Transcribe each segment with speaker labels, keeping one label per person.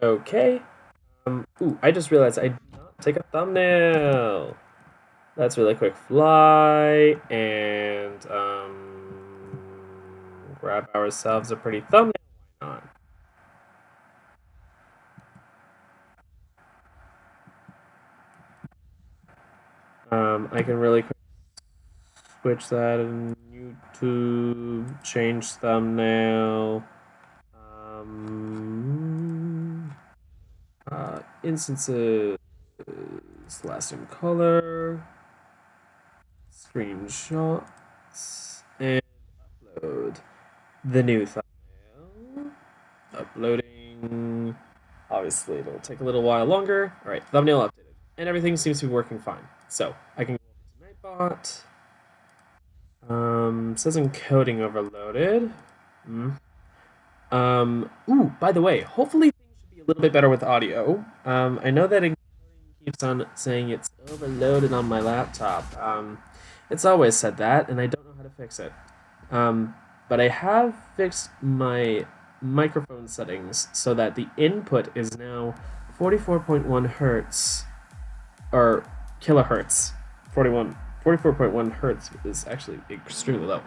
Speaker 1: Okay. Ooh, I just realized I did not take a thumbnail. Let's really quick fly and grab ourselves a pretty thumbnail. Why not? I can really quick switch that in YouTube, change thumbnail, um, instances, last in color, screenshots, and upload the new thumbnail. Uploading. Obviously, it'll take a little while longer. All right, thumbnail updated, and everything seems to be working fine. So I can go over to Nightbot. Says encoding overloaded. Mm. Ooh, by the way, hopefully things should be a little bit better with audio. I know that encoding keeps on saying it's overloaded on my laptop. It's always said that, and I don't know how to fix it. But I have fixed my microphone settings so that the input is now 44.1 hertz, or kilohertz. 44.1 hertz is actually extremely low.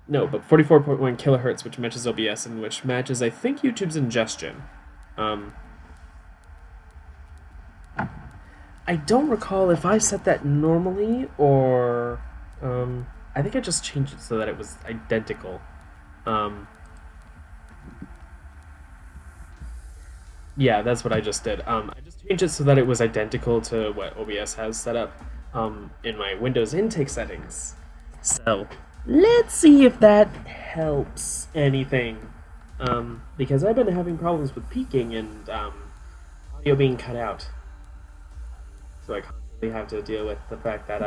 Speaker 1: No, but 44.1 kilohertz, which matches OBS and which matches, I think, YouTube's ingestion. I don't recall if I set that normally or I think I just changed it so that it was identical. Yeah, that's what I just did. I just changed it so that it was identical to what OBS has set up in my Windows intake settings. So let's see if that helps anything. Because I've been having problems with peaking and audio being cut out. So I constantly have to deal with the fact that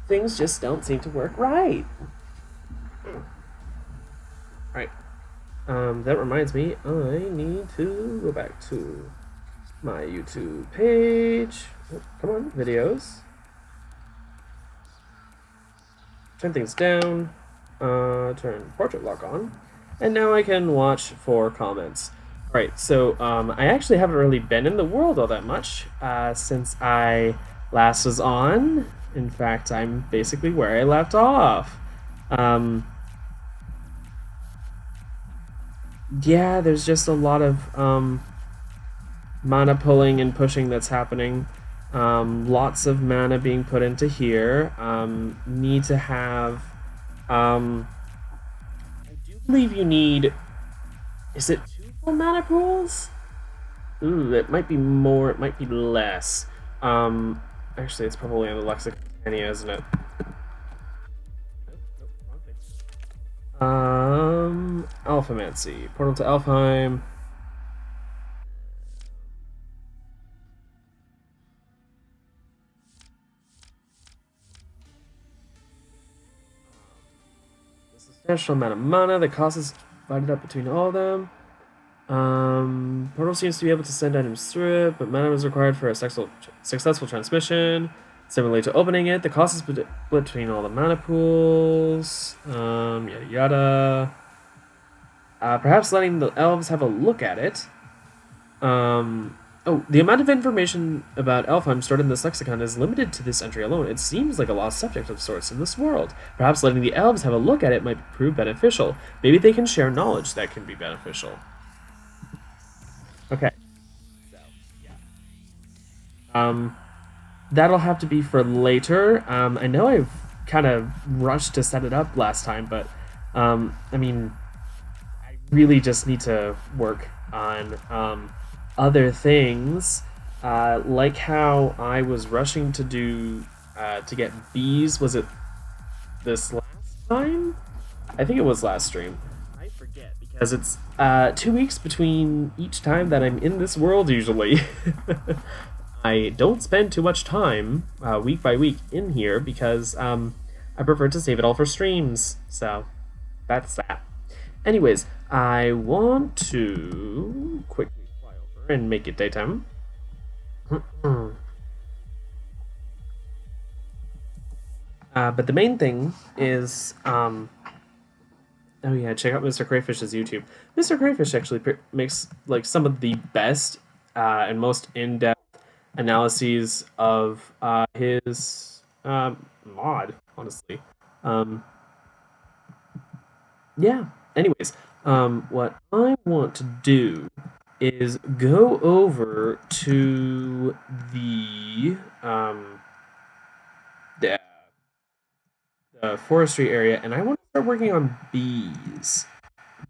Speaker 1: things just don't seem to work right. Right. That reminds me, I need to go back to my YouTube page. Oh, come on, videos. Turn things down. Turn portrait lock on. And now I can watch for comments. Alright, so I actually haven't really been in the world all that much since I last was on. In fact, I'm basically where I left off. Yeah, there's just a lot of mana pulling and pushing that's happening. Lots of mana being put into here. Need to have. I do believe you need. Is it 2 full mana pools? Ooh, it might be more. It might be less. Actually, it's probably on the Lexicania, isn't it? Alphamancy. Portal to Alfheim. The substantial amount of mana that causes divided up between all of them. Portal seems to be able to send items through it, but mana is required for a successful transmission. Similarly to opening it, the cost is split between all the mana pools. Yada yada. Perhaps letting the elves have a look at it. Oh, the amount of information about Elfheim stored in this lexicon is limited to this entry alone. It seems like a lost subject of sorts in this world. Perhaps letting the elves have a look at it might prove beneficial. Maybe they can share knowledge that can be beneficial. Okay. So, yeah. That'll have to be for later. I know I've kind of rushed to set it up last time, but I mean, I really just need to work on other things, like how I was rushing to do to get bees. Was it this last time? I think it was last stream. I forget because it's 2 weeks between each time that I'm in this world usually. I don't spend too much time week by week in here because I prefer to save it all for streams. So that's that. Anyways, I want to quickly fly over and make it daytime. But the main thing is Oh yeah, check out Mr. Crayfish's YouTube. Mr. Crayfish actually makes like some of the best and most in-depth analyses of his mod, honestly. Um, yeah. Anyways, what I want to do is go over to the, the forestry area, and I want to start working on bees.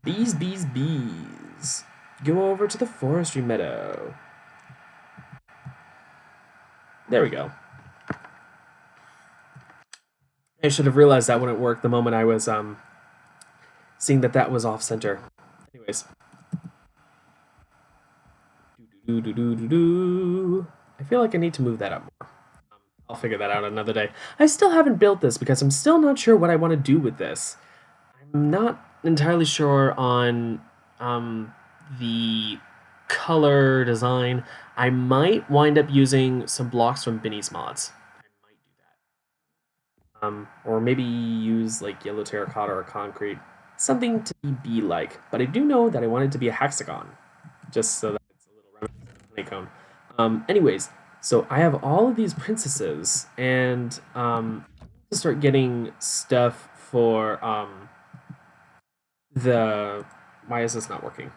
Speaker 1: Bees, bees, bees. Go over to the forestry meadow. There we go. I should have realized that wouldn't work the moment I was seeing that that was off center. Anyways. I feel like I need to move that up more. I'll figure that out another day. I still haven't built this because I'm still not sure what I want to do with this. I'm not entirely sure on the color design. I might wind up using some blocks from Binny's mods. I might do that. Or maybe use like yellow terracotta or concrete. Something to be bee-like. But I do know that I want it to be a hexagon. Just so that it's a little reminiscent of honeycomb. Anyways, so I have all of these princesses, and to start getting stuff for the. Why is this not working?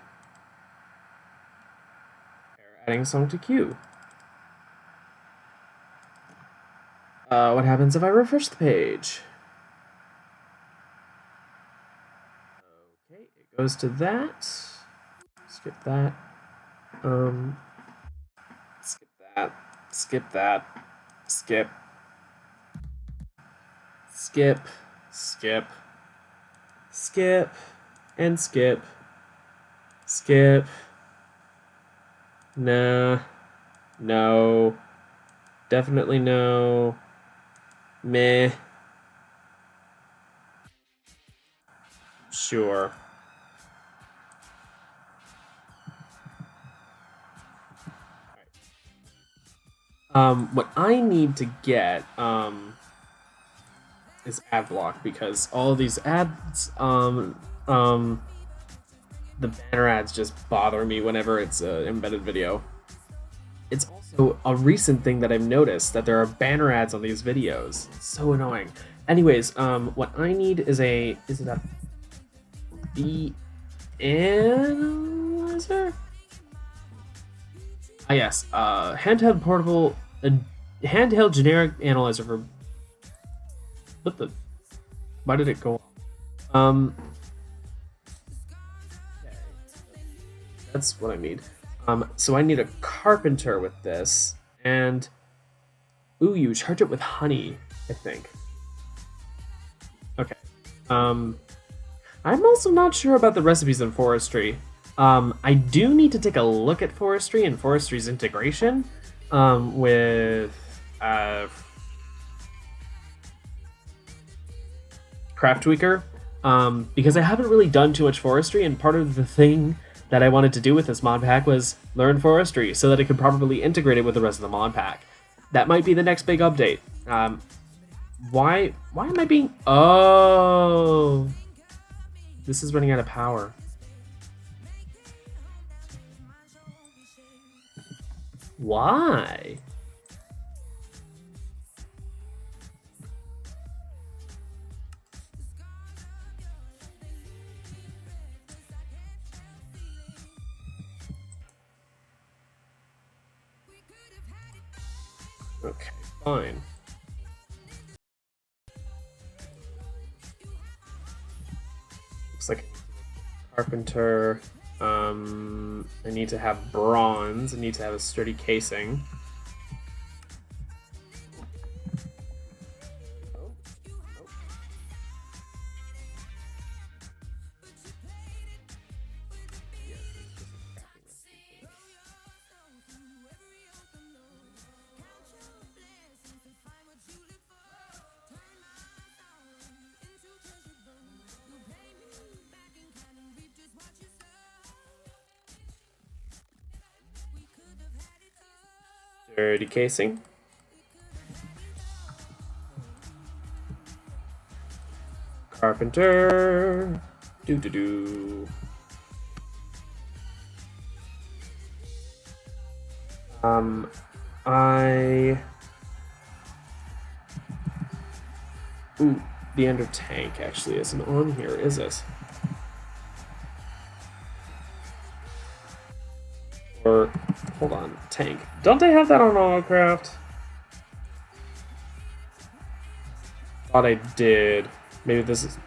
Speaker 1: Adding song to queue. What happens if I refresh the page? Okay, it goes to that. Skip that. Skip that. Skip that. Skip. Skip. Skip. Skip. And skip. Skip. Nah. No. Definitely no. Meh. Sure. What I need to get is ad block, because all of these ads the banner ads just bother me whenever it's an embedded video. It's also a recent thing that I've noticed, that there are banner ads on these videos. It's so annoying. Anyways, what I need is a bee analyzer? Ah yes, handheld portable, handheld generic analyzer for. What the? Why did it go? Okay. That's what I need. So I need a carpenter with this, and ooh, you charge it with honey, I think. Okay. I'm also not sure about the recipes in forestry. I do need to take a look at forestry and forestry's integration with Craft Tweaker, because I haven't really done too much forestry, and part of the thing that I wanted to do with this mod pack was learn forestry so that it could properly integrate it with the rest of the mod pack. That might be the next big update. Why am I being... Oh... This is running out of power. Why? Okay, fine. Looks like carpenter. I need to have bronze. I need to have a sturdy casing. Sturdy casing. Carpenter. Do do do. Ooh, the Ender Tank actually isn't on here, is it? Or, hold on, Tank. Don't they have that on Autocraft? Thought I did. Maybe this is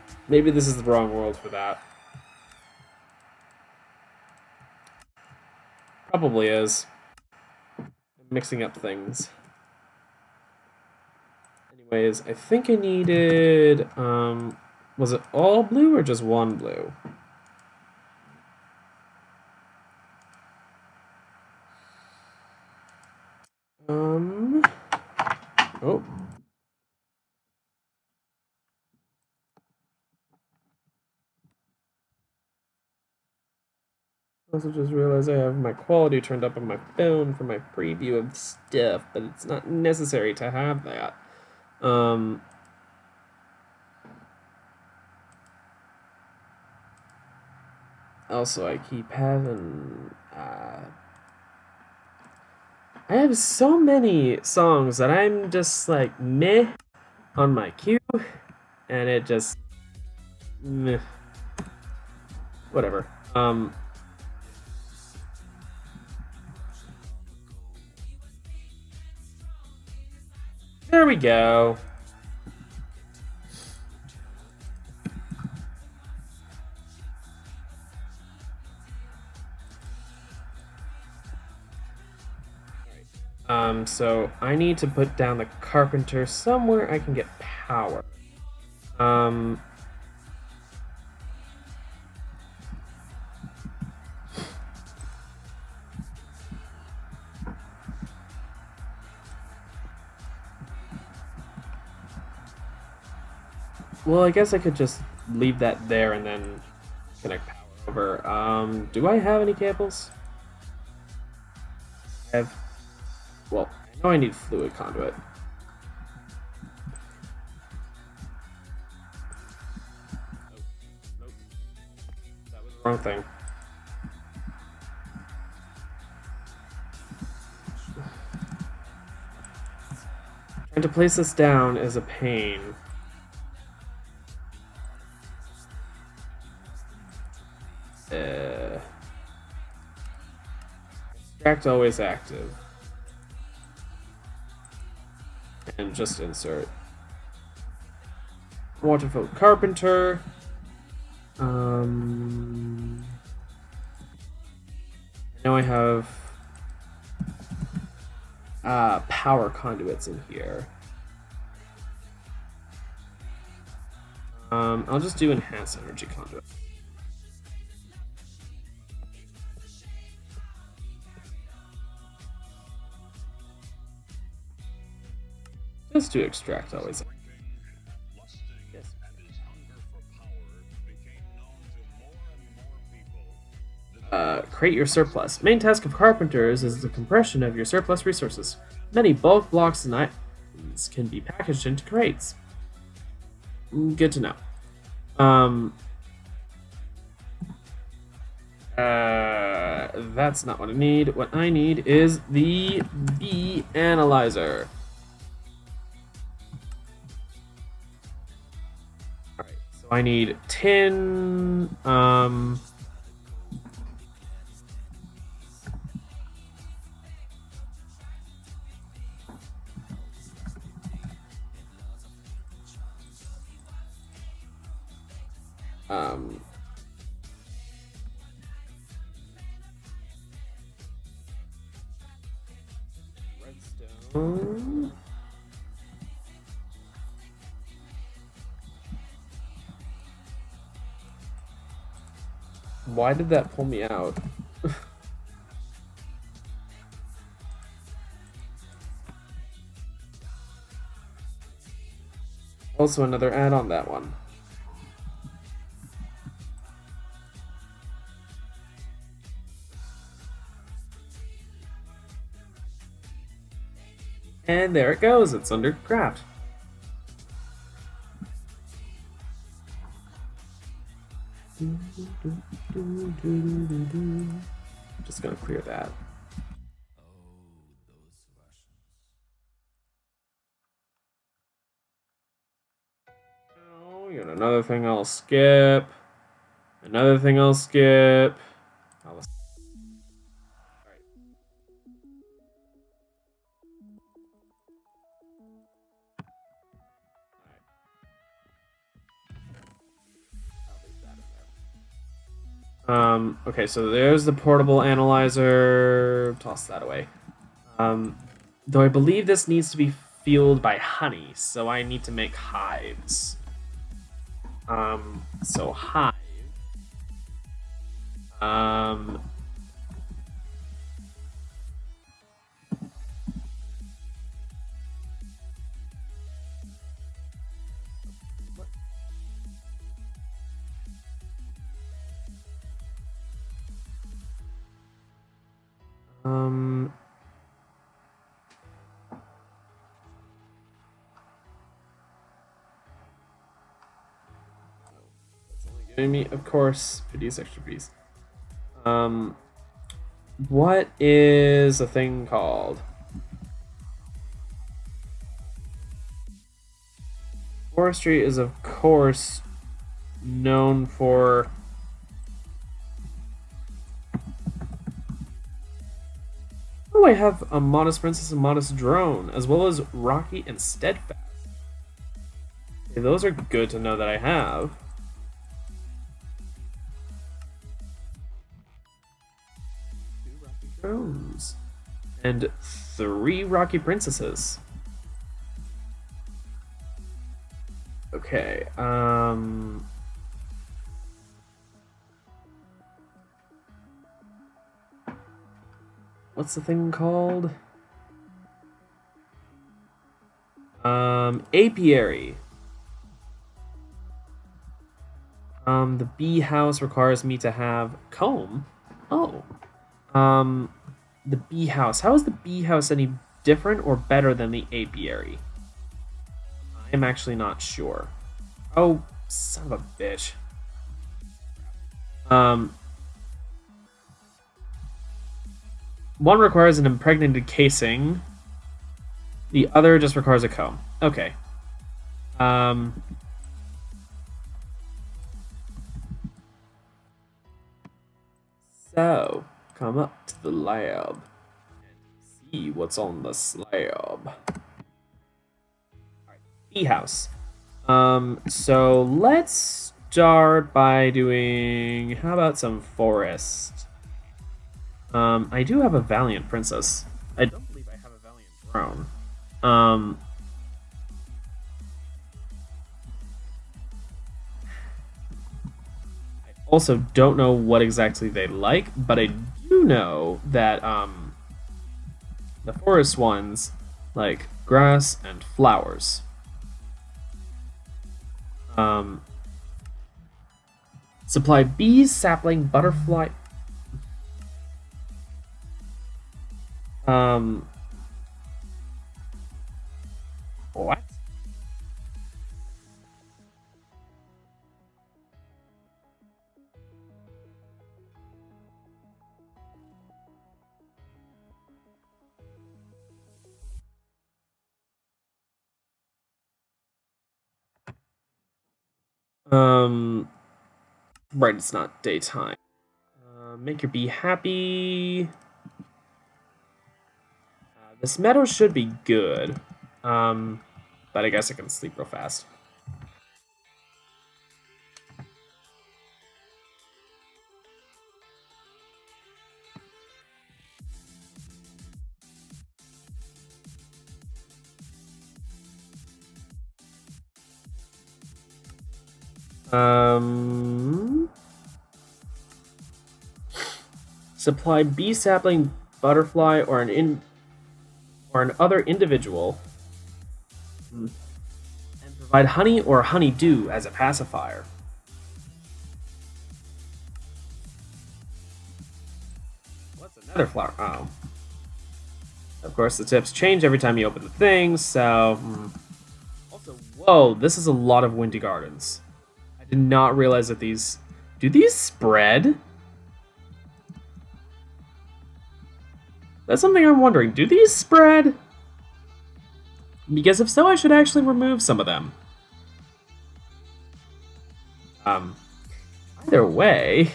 Speaker 1: the wrong world for that. Probably is. I'm mixing up things. Anyways, I think I needed, was it all blue or just one blue? Oh. Also just realized I have my quality turned up on my phone for my preview of stuff, but it's not necessary to have that. Also, I keep having, I have so many songs that I'm just like meh on my queue, and it just meh. Whatever. There we go. So I need to put down the carpenter somewhere I can get power. Well, I guess I could just leave that there and then connect power over. Do I have any cables? I have. Well, I know I need fluid conduit. Nope. That was the wrong thing. Trying to place this down is a pain. Extract always active. And just insert. Waterfall carpenter. Now I have power conduits in here. I'll just do enhanced energy conduit. Just to extract always. Yes. Create your surplus. Main task of carpenters is the compression of your surplus resources. Many bulk blocks and items can be packaged into crates. Good to know. That's not what I need. What I need is the bee analyzer. Alright, so I need tin, redstone. Why did that pull me out? Also another ad on that one. And there it goes, it's under craft. Just gonna clear that. Oh, you got another thing I'll skip. Another thing I'll skip. Okay, so there's the portable analyzer. Toss that away. Though I believe this needs to be fueled by honey, so I need to make hives. So hive. Me, of course, pretties, extra pretties. What is a thing called? Forestry is, of course, known for oh, I have a modest princess and modest drone, as well as rocky and steadfast. Okay, those are good to know that I have. Drones and 3 rocky princesses. Okay, what's the thing called? Apiary. The bee house requires me to have comb. Oh. The bee house. How is the bee house any different or better than the apiary? I'm actually not sure. Oh, son of a bitch. One requires an impregnated casing. The other just requires a comb. Okay. So, come up to the lab and see what's on the slab. Alright, bee house. So let's start by doing, how about some forest? I do have a valiant princess. I don't believe I have a valiant drone. I also don't know what exactly they like, but I do know that the forest ones like grass and flowers. Supply bees, sapling, butterfly. What? Right, it's not daytime. Make your bee happy. This meadow should be good. But I guess I can sleep real fast. Supply bee sapling, butterfly, or an other individual, and provide honey or honeydew as a pacifier. What's another flower? Oh. Of course, the tips change every time you open the thing, so... Also, whoa, this is a lot of windy gardens. I did not realize that these Do these spread? That's something I'm wondering. Do these spread? Because if so, I should actually remove some of them. Either way,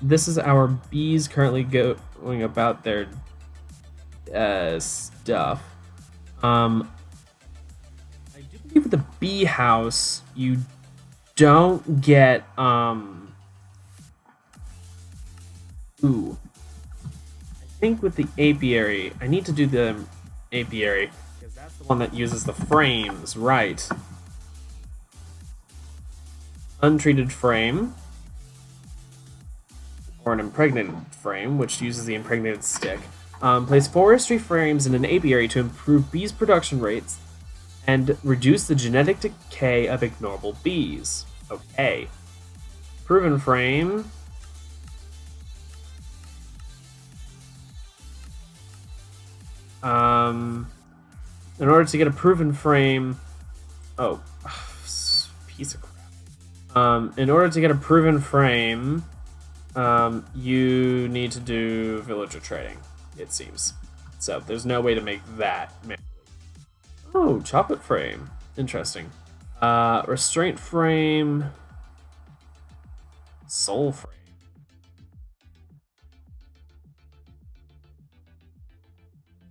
Speaker 1: this is our bees currently going about their stuff. I do believe with the bee house, you don't get ooh. I think with the apiary, I need to do the apiary because that's the one that uses the frames, right? Untreated frame, or an impregnated frame, which uses the impregnated stick. Place forestry frames in an apiary to improve bees' production rates and reduce the genetic decay of ignorable bees. Okay. Proven frame. In order to get a proven frame... Oh. Piece of crap. In order to get a proven frame, you need to do villager trading, it seems. So there's no way to make that manually. Oh, chocolate frame. Interesting. Restraint frame. Soul frame.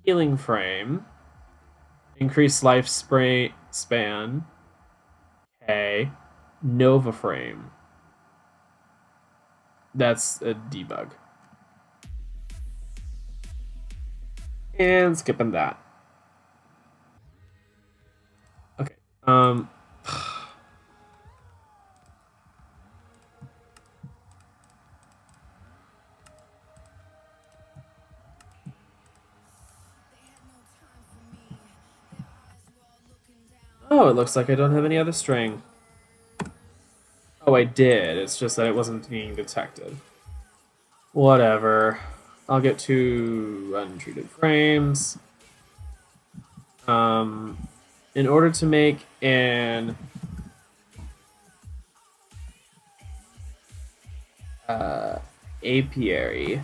Speaker 1: Healing frame. Increased life span. Okay. Nova frame. That's a debug. And skipping that. Okay. Oh, it looks like I don't have any other string. Oh, I did. It's just that it wasn't being detected. Whatever. I'll get 2 untreated frames. In order to make an apiary.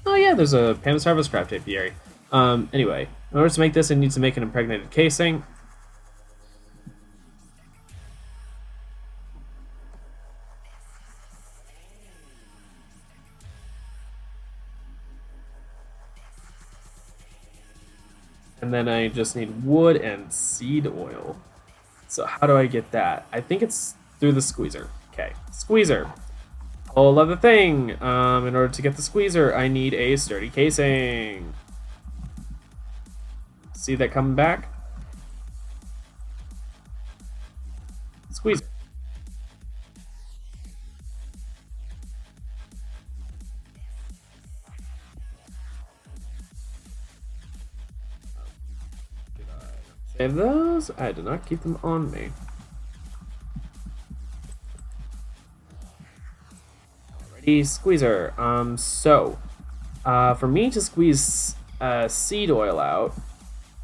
Speaker 1: Oh yeah, there's a Pam's Harvest Craft apiary. Anyway, in order to make this, I need to make an impregnated casing. And then I just need wood and seed oil. So how do I get that? I think it's through the squeezer. Okay, squeezer. Whole other thing. In order to get the squeezer, I need a sturdy casing. See that coming back? Squeezer. Did I save those? I did not keep them on me. Alrighty, squeezer. For me to squeeze seed oil out,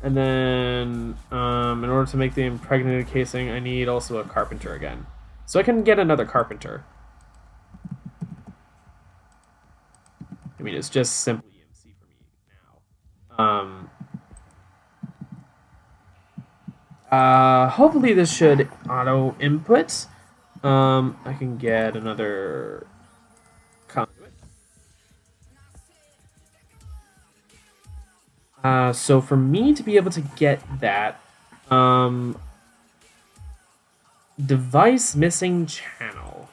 Speaker 1: and then in order to make the impregnated casing, I need also a carpenter again. So I can get another carpenter. I mean, it's just simply EMC for me now. Hopefully this should auto input. I can get another conduit. So for me to be able to get that, device missing channel.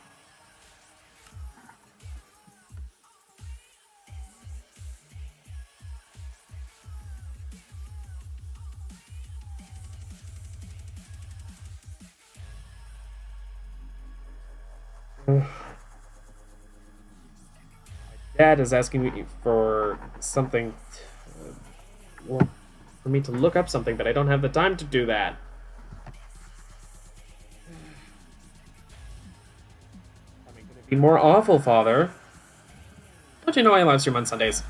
Speaker 1: Dad is asking me for something, for me to look up something, but I don't have the time to do that. I mean, could it be more awful, Father? Don't you know I live stream on Sundays?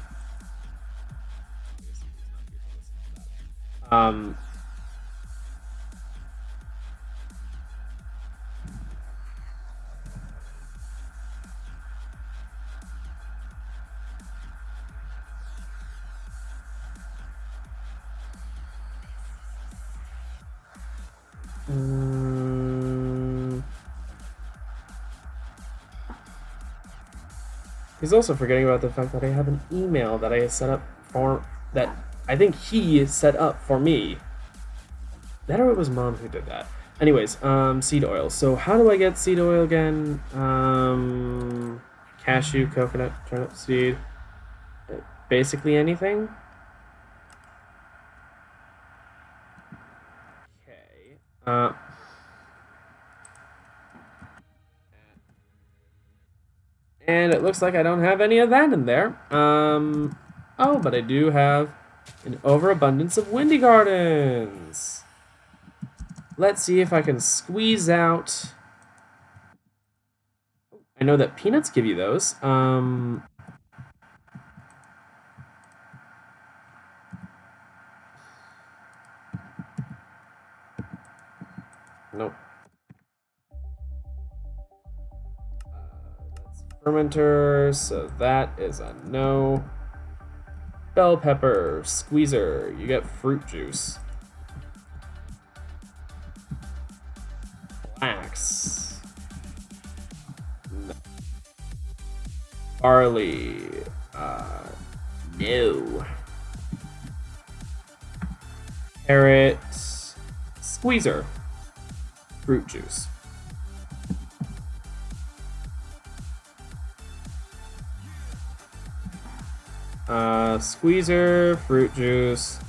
Speaker 1: He's also forgetting about the fact that I have an email that I set up for that I think he set up for me. That or it was mom who did that. Anyways, seed oil. So how do I get seed oil again? Cashew, coconut, turnip seed. Basically anything. Okay. And it looks like I don't have any of that in there. Oh, but I do have an overabundance of windy gardens. Let's see if I can squeeze out. I know that peanuts give you those. Nope. That's fermenter, so that is a no. Bell pepper, squeezer, you get fruit juice. Flax. No. Barley. No. Carrot. Squeezer. Fruit juice. Squeezer, fruit juice.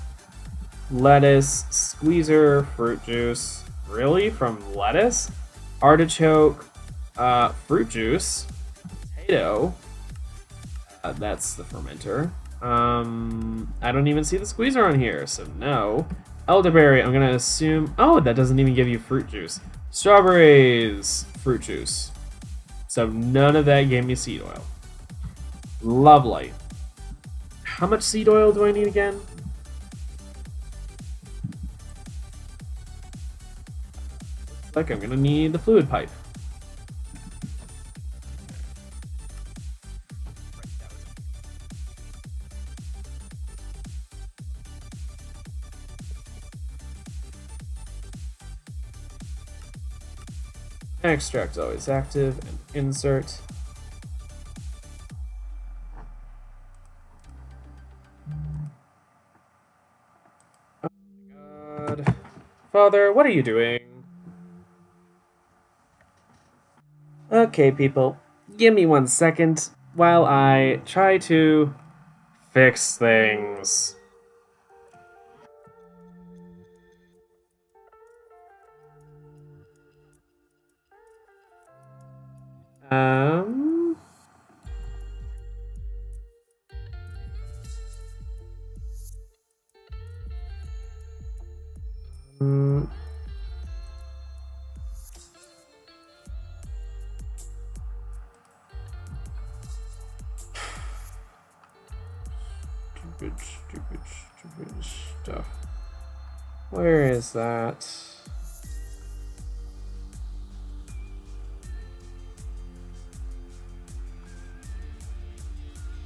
Speaker 1: Lettuce, squeezer, fruit juice. Really? From lettuce? Artichoke, fruit juice. Potato. That's the fermenter. I don't even see the squeezer on here, so no. Elderberry, I'm gonna assume. Oh, that doesn't even give you fruit juice. Strawberries, fruit juice. So none of that gave me seed oil. Lovely. How much seed oil do I need again? Looks like I'm gonna need the fluid pipe. Extract always active and insert. Oh my god. Father, what are you doing? Okay, people, give me 1 second while I try to fix things. Um... mm, stupid stuff. Where is that?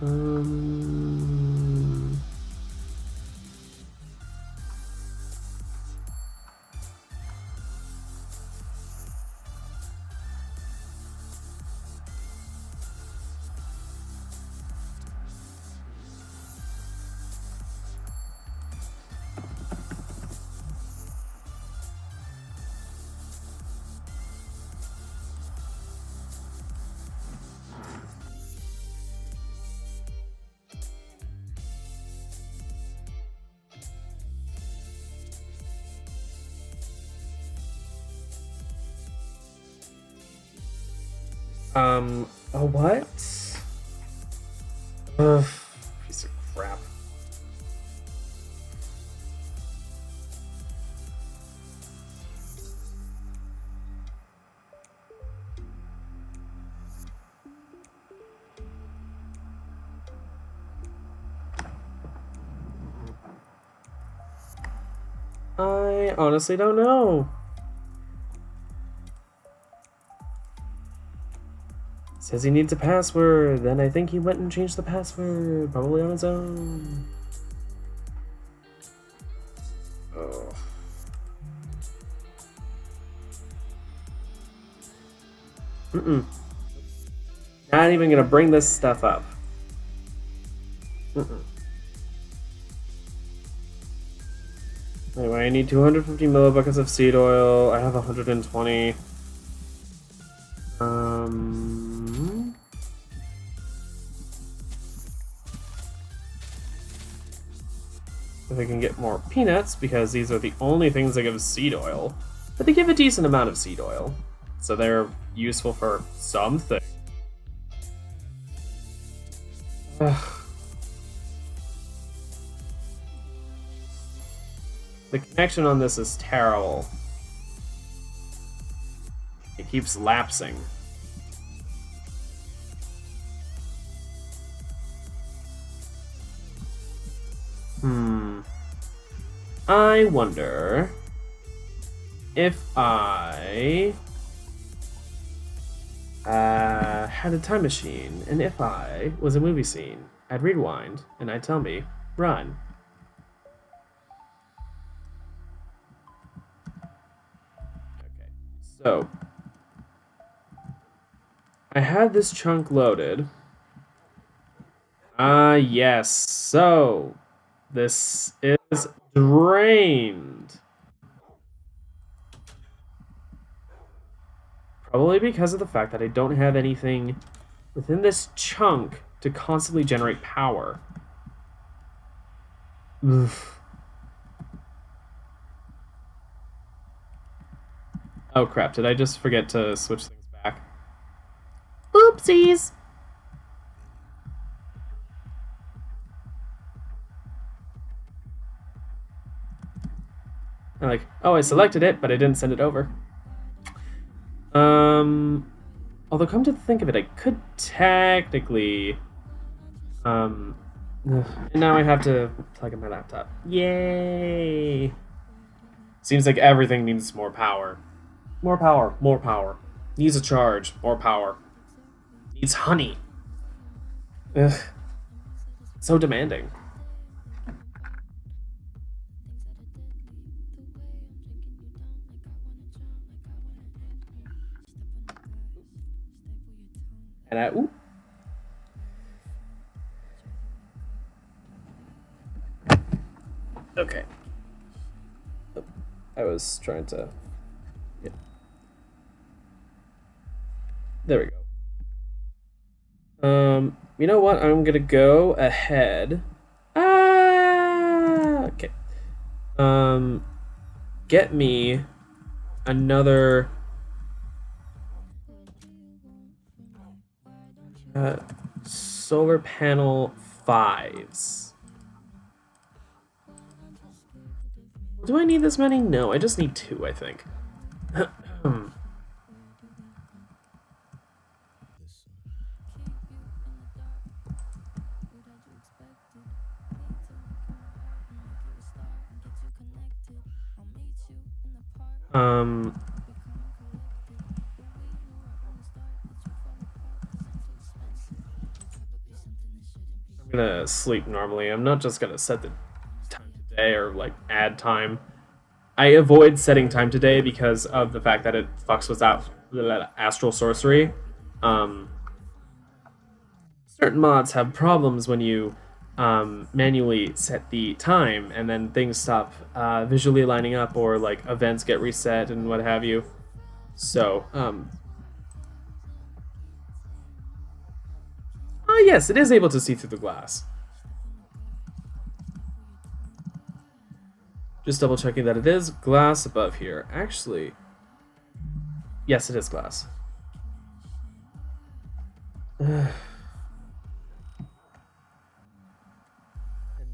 Speaker 1: Um... Oh, what? Ugh, piece of crap. I honestly don't know. Says he needs a password, then I think he went and changed the password, probably on his own. Oh. Mm-mm. Not even gonna bring this stuff up. Mm-mm. Anyway, I need 250 millibuckets of seed oil. I have 120. If I can get more peanuts, because these are the only things that give seed oil. But they give a decent amount of seed oil. So they're useful for something. Ugh. The connection on this is terrible. It keeps lapsing. I wonder if I had a time machine, and if I was a movie scene, I'd rewind, and I'd tell me, run. Okay, so I had this chunk loaded. Yes, so this is drained. Probably because of the fact that I don't have anything within this chunk to constantly generate power. Oof. Oh crap, did I just forget to switch things back? Oopsies! I'm like, oh, I selected it, but I didn't send it over. Although come to think of it, I could technically, and now I have to plug in my laptop. Yay! Seems like everything needs more power. More power, more power. Needs a charge, more power. Needs honey. Ugh. So demanding. And ooh. Okay. Oh, I was trying to. Yeah. There we go. You know what? I'm gonna go ahead. Okay. Get me another solar panel 5s. Do I need this many? No, I just need 2, I think. I'm gonna sleep normally. I'm not just gonna set the time today or like add time. I avoid setting time today because of the fact that it fucks with astral sorcery. Um, Certain mods have problems when you manually set the time and then things stop visually lining up or like events get reset and what have you. So, yes, it is able to see through the glass. Just double checking that it is glass above here. Actually, yes, it is glass. And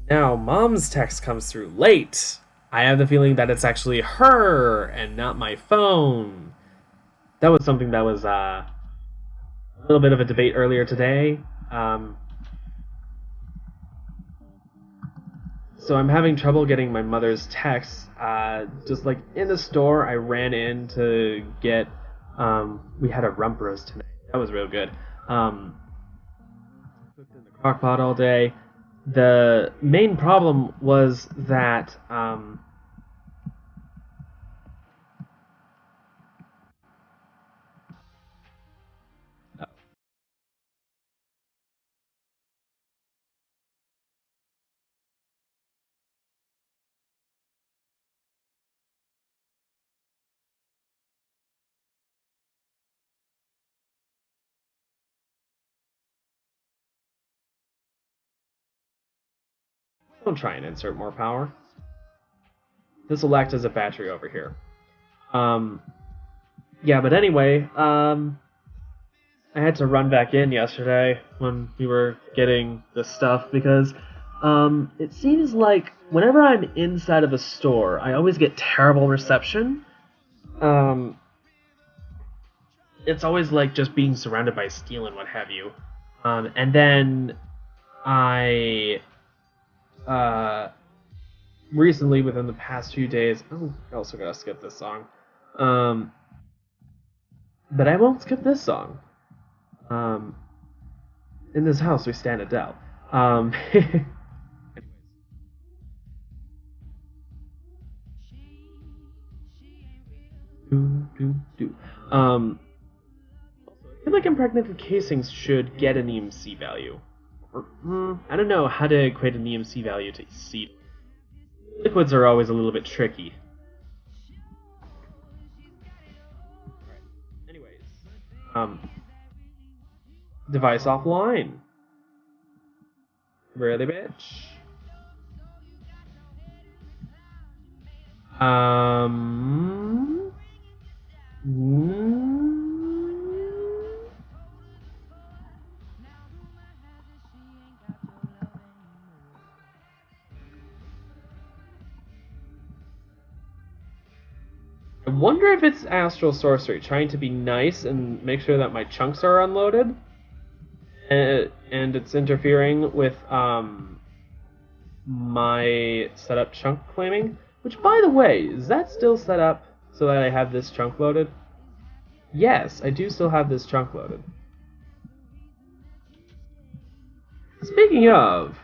Speaker 1: now mom's text comes through late. I have the feeling that it's actually her and not my phone. That was something that was a little bit of a debate earlier today. So I'm having trouble getting my mother's texts. Just like in the store, I ran in to get. We had a rump roast tonight. That was real good. Cooked in the crock pot all day. The main problem was that Don't try and insert more power. This will act as a battery over here. Yeah, but anyway, I had to run back in yesterday when we were getting this stuff because it seems like whenever I'm inside of a store, I always get terrible reception. It's always like just being surrounded by steel and what have you. And then I recently, within the past few days, oh, I also gotta skip this song. But I won't skip this song. In this house we stand Adele. Anyways. I feel like impregnated casings should get an EMC value. I don't know how to equate an EMC value to seed. Liquids are always a little bit tricky. Anyways, device offline. Really, bitch? I wonder if it's Astral Sorcery, trying to be nice and make sure that my chunks are unloaded. And it's interfering with my setup chunk claiming. Which, by the way, is that still set up so that I have this chunk loaded? Yes, I do still have this chunk loaded. Speaking of...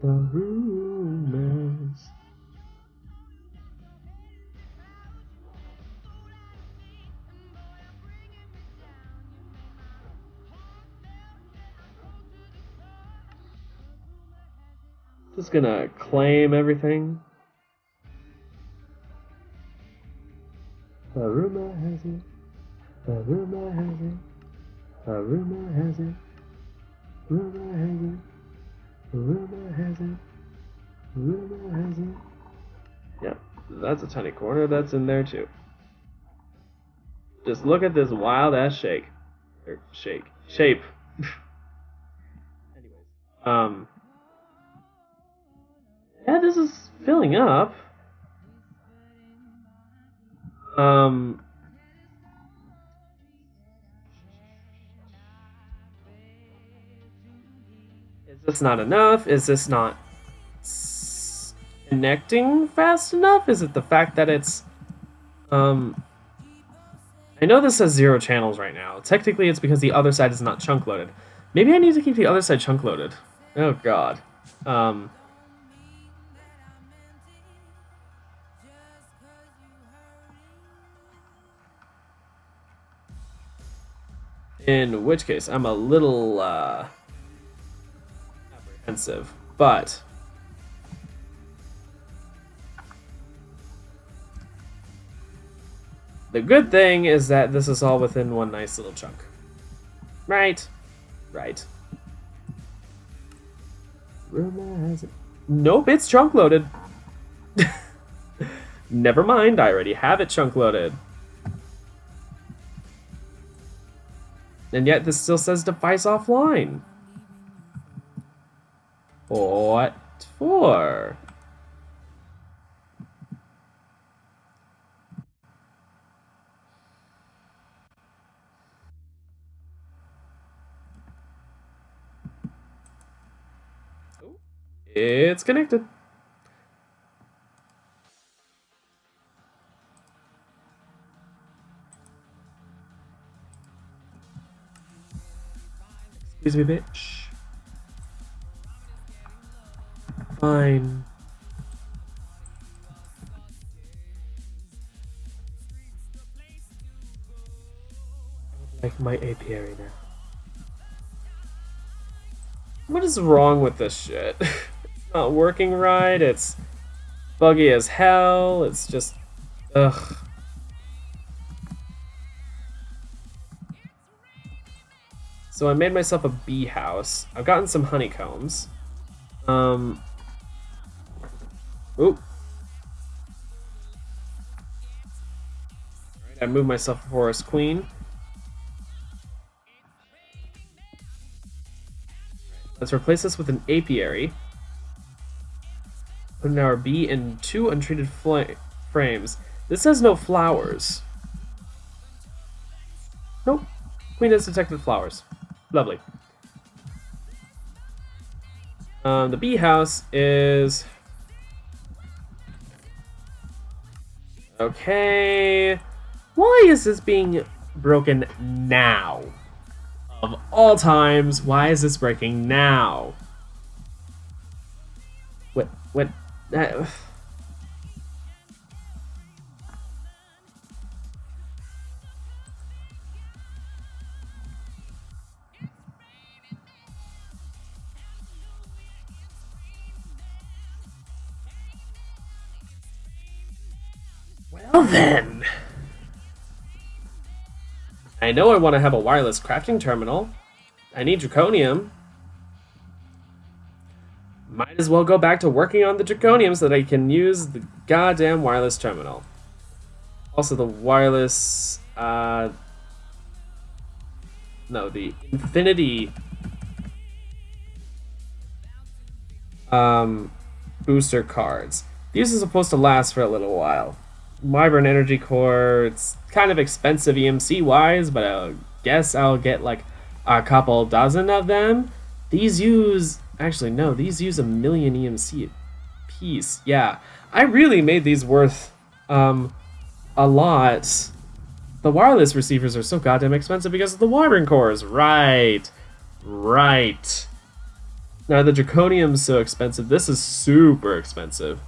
Speaker 1: the rumors. Just gonna claim everything. The rumor has it. The rumor has it. The rumor has it. Rumor has it. Rumor has it. Rumor has it. Yep, that's a tiny corner that's in there too. Just look at this wild ass shake. Or shape. Anyways. Yeah, this is filling up. Is this not enough? Is this not connecting fast enough? Is it the fact that it's... I know this says 0 channels right now. Technically, it's because the other side is not chunk loaded. Maybe I need to keep the other side chunk loaded. Oh, God. In which case, I'm a little apprehensive, but the good thing is that this is all within one nice little chunk. Right. Rumor has it. Nope, it's chunk loaded. Never mind, I already have it chunk loaded. And yet this still says device offline. What for? Oh, it's connected. Excuse me, bitch. Fine. Like my apiary now. What is wrong with this shit? It's not working right, it's buggy as hell. It's just, ugh. So I made myself a bee house. I've gotten some honeycombs. Oop. Alright, I moved myself a forest queen. Let's replace this with an apiary. Put our bee in 2 untreated frames. This has no flowers. Nope. Queen has detected flowers. Lovely. The bee house is... Okay. Why is this being broken now? Of all times, why is this breaking now? What? Well then. I know I want to have a wireless crafting terminal. I need draconium. Might as well go back to working on the draconium so that I can use the goddamn wireless terminal. Also the wireless, no, the infinity booster cards. These are supposed to last for a little while. Wyvern Energy Core, it's kind of expensive EMC wise, but I guess I'll get like a couple dozen of them. These use, actually no, these use 1,000,000 EMC a piece. Yeah, I really made these worth a lot. The wireless receivers are so goddamn expensive because of the Wyvern cores. Right. Now the draconium's so expensive. This is super expensive.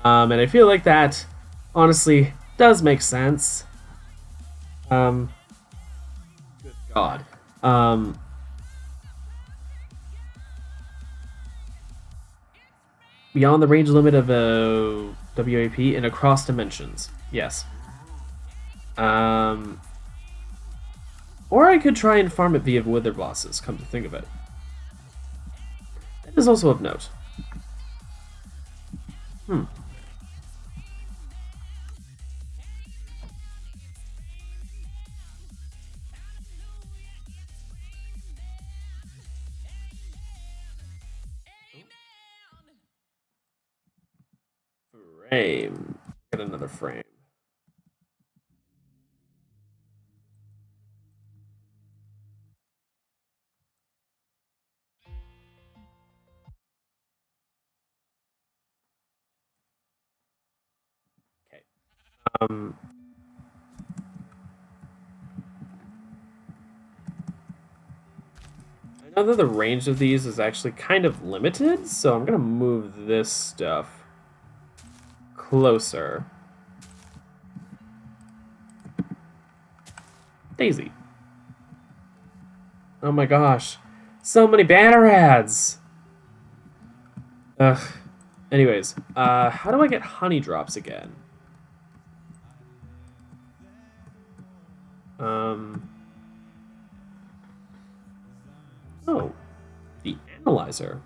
Speaker 1: And I feel like that, honestly, does make sense. Good God. Beyond the range limit of WAP and across dimensions. Yes. Or I could try and farm it via wither bosses, come to think of it. That is also of note. Frame. Get another frame. Okay. I know that the range of these is actually kind of limited, so I'm gonna move this stuff closer. Daisy. Oh my gosh. So many banner ads! Ugh. Anyways, how do I get honey drops again? Oh, the analyzer.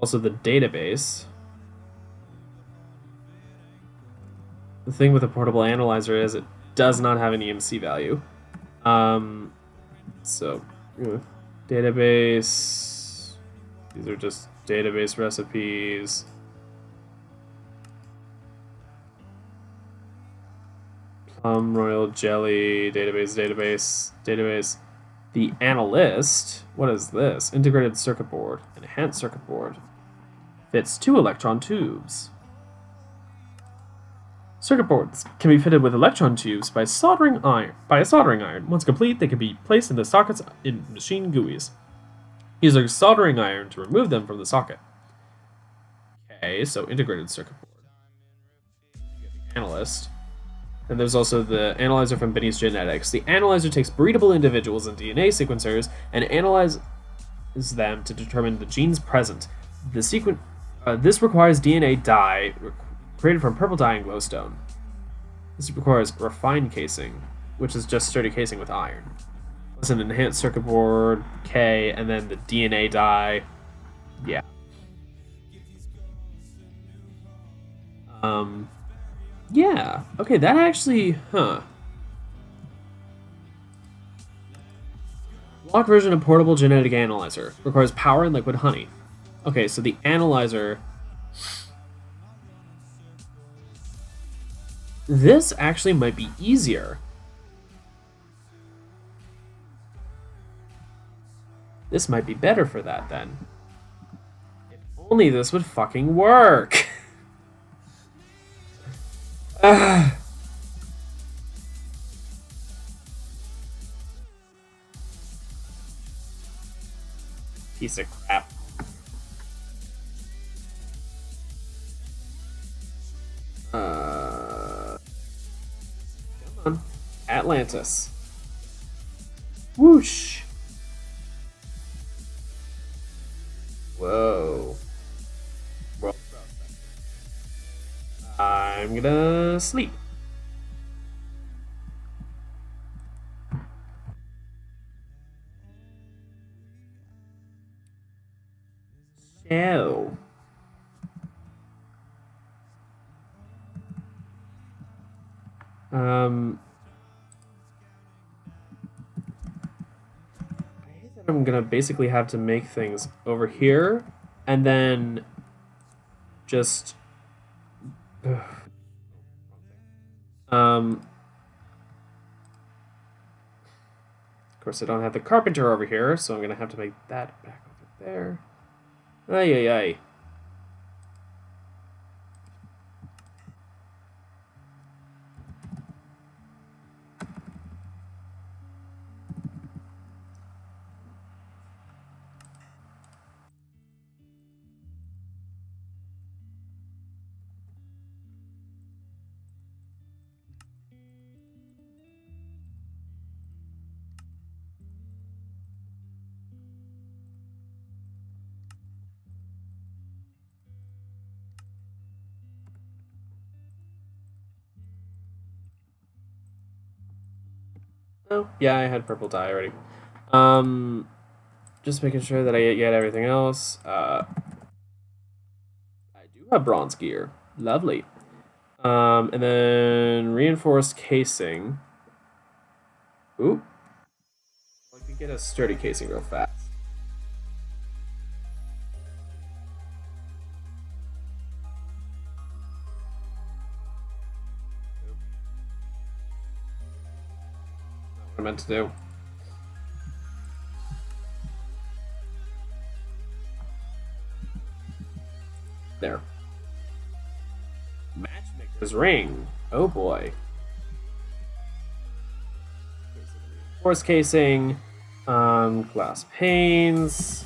Speaker 1: Also the database. The thing with a portable analyzer is it does not have an EMC value. So, database. These are just database recipes. Plum, royal jelly, database. The analyst, what is this? Integrated circuit board, enhanced circuit board. Fits 2 electron tubes. Circuit boards can be fitted with electron tubes by a soldering iron. Once complete, they can be placed in the sockets in machine GUIs. Use a soldering iron to remove them from the socket. Okay, so integrated circuit board. The analyst. And there's also the analyzer from Benny's Genetics. The analyzer takes breedable individuals and DNA sequencers and them to determine the genes present. The sequence this requires DNA dye created from purple dye and glowstone. This requires refined casing, which is just sturdy casing with iron. Plus an enhanced circuit board, K, and then the DNA dye. Yeah. Yeah. Okay, that actually, Block version of portable genetic analyzer. Requires power and liquid honey. Okay, so the analyzer... This actually might be easier. This might be better for that, then. If only this would fucking work! Piece of crap. Come on. Atlantis. Whoosh. Whoa. I'm gonna sleep. So. I hate that I'm gonna basically have to make things over here and then just of course I don't have the carpenter over here, so I'm gonna have to make that back over there. Ay ay ay. Oh, yeah, I had purple dye already. Just making sure that I get everything else. I do have bronze gear. Lovely. And then reinforced casing. Ooh. I could get a sturdy casing real fast. Not what I meant to do. There. Matchmaker's ring. Oh boy. Force casing. Glass panes.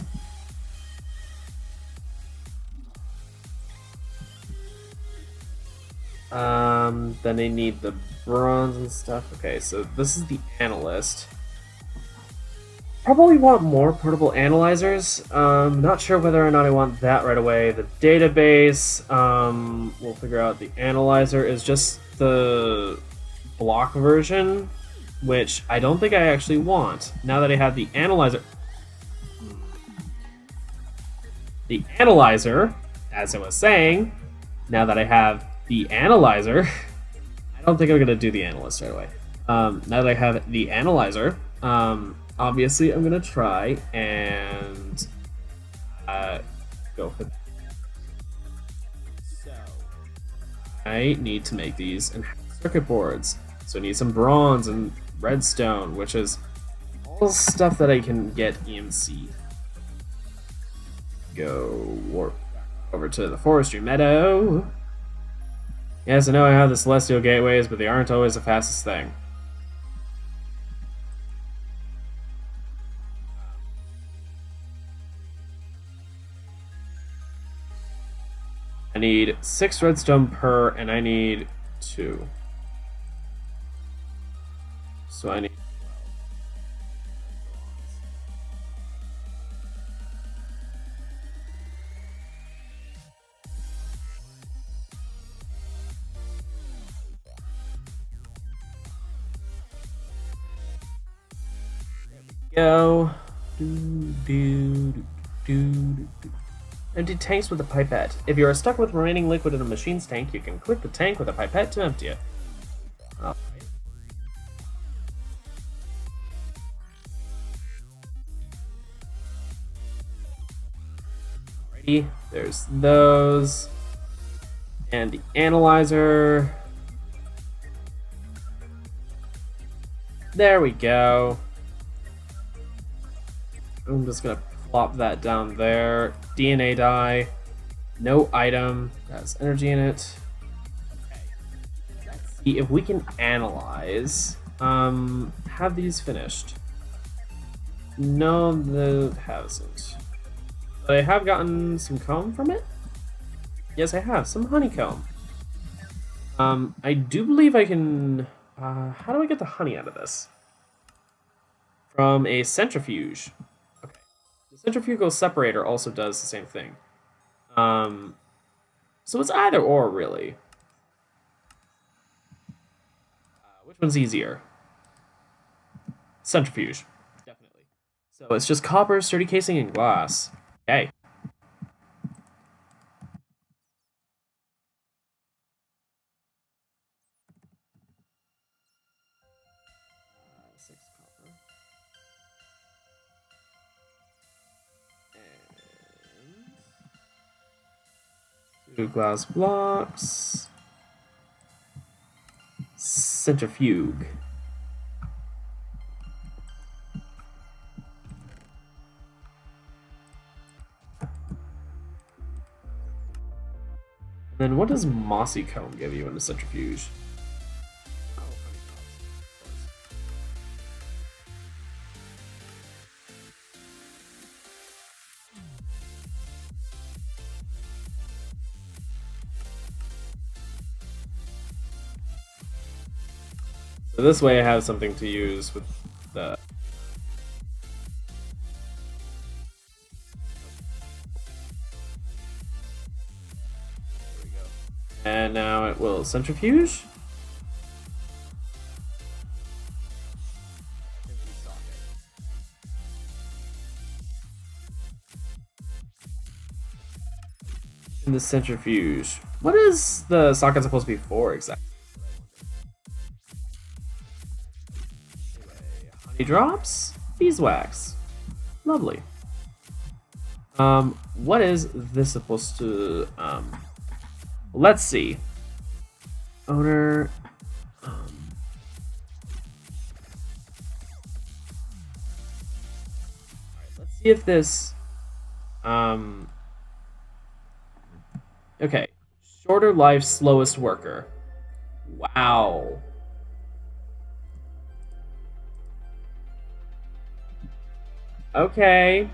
Speaker 1: Then they need the bronze and stuff. Okay, so this is the analyst. Probably want more portable analyzers. Not sure whether or not I want that right away. The database, we'll figure out. The analyzer is just the block version, which I don't think I actually want. Now that I have the analyzer... The analyzer, as I was saying, now that I have the analyzer, I don't think I'm going to do the analyst right away. Now that I have the analyzer, obviously, I'm gonna try and go for that. So I need to make these circuit boards. So I need some bronze and redstone, which is all stuff that I can get EMC. Go warp over to the forestry meadow. Yes, I know I have the celestial gateways, but they aren't always the fastest thing. I need 6 redstone per, and I need 2. So I need Go. Empty tanks with a pipette. If you are stuck with remaining liquid in a machine's tank, you can click the tank with a pipette to empty it. Alrighty, there's those. And the analyzer. There we go. I'm just gonna plop that down there. DNA dye. No item. Has energy in it. Okay. Let's see if we can analyze. Have these finished? No, that hasn't. But I have gotten some comb from it? Yes, I have. Some honeycomb. I do believe I can... how do I get the honey out of this? From a centrifuge. Okay. The centrifugal separator also does the same thing. So it's either or, really. Which one's easier? Centrifuge. Definitely. So it's just copper, sturdy casing, and glass. Okay. Two glass blocks. Centrifuge. Then what does mossy comb give you in the centrifuge? So this way I have something to use with the... There we go. And now it will centrifuge. In the centrifuge. What is the socket supposed to be for exactly? Honey drops? Beeswax. Lovely. What is this supposed to, let's see. Owner, alright, let's see if this, okay. Shorter life, slowest worker. Wow. Okay.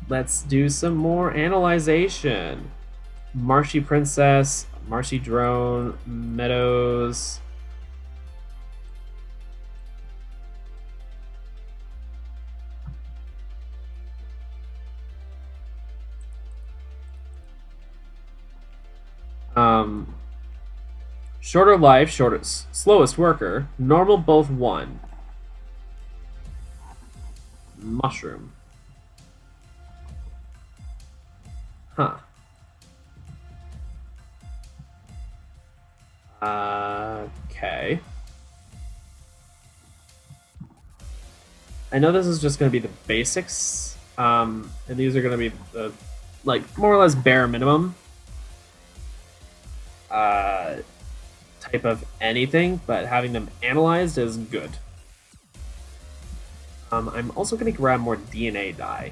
Speaker 1: Let's do some more analyzation. Marshy Princess, Marshy Drone, Meadows. Shorter life, slowest worker, normal both 1. Mushroom. Huh. Okay. I know this is just going to be the basics, and these are going to be the, like, more or less bare minimum type of anything, but having them analyzed is good. I'm also going to grab more DNA dye.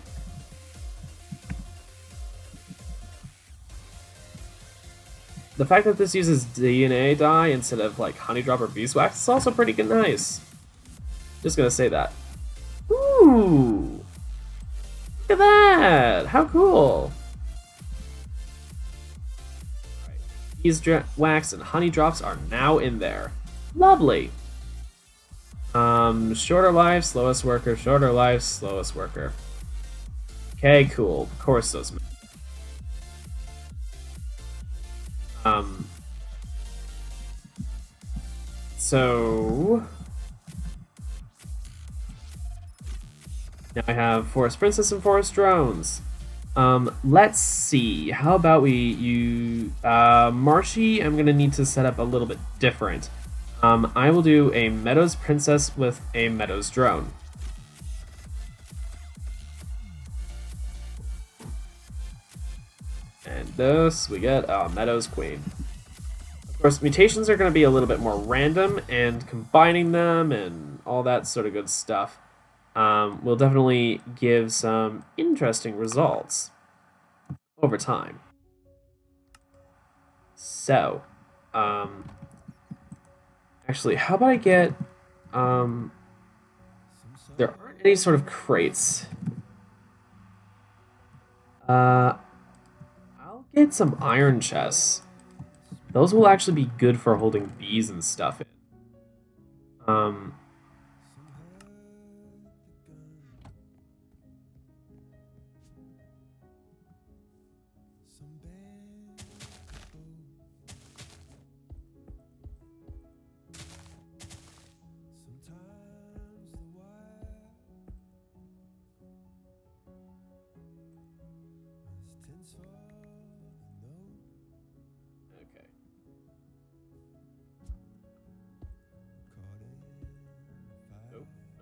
Speaker 1: The fact that this uses DNA dye instead of like honey drop or beeswax is also pretty good, nice. Just gonna say that. Ooh! Look at that! How cool! Right. Beeswax and honey drops are now in there. Lovely! Shorter life, slowest worker, shorter life, slowest worker. Okay, cool. Of course those. So now I have Forest Princess and Forest Drones. Let's see. How about Marshy, I'm gonna need to set up a little bit different. I will do a Meadows Princess with a Meadows Drone. And thus we get a Meadows Queen. Of course, mutations are going to be a little bit more random, and combining them and all that sort of good stuff will definitely give some interesting results over time. So, actually, how about I get, there aren't any sort of crates. I'll get some iron chests. Those will actually be good for holding bees and stuff in.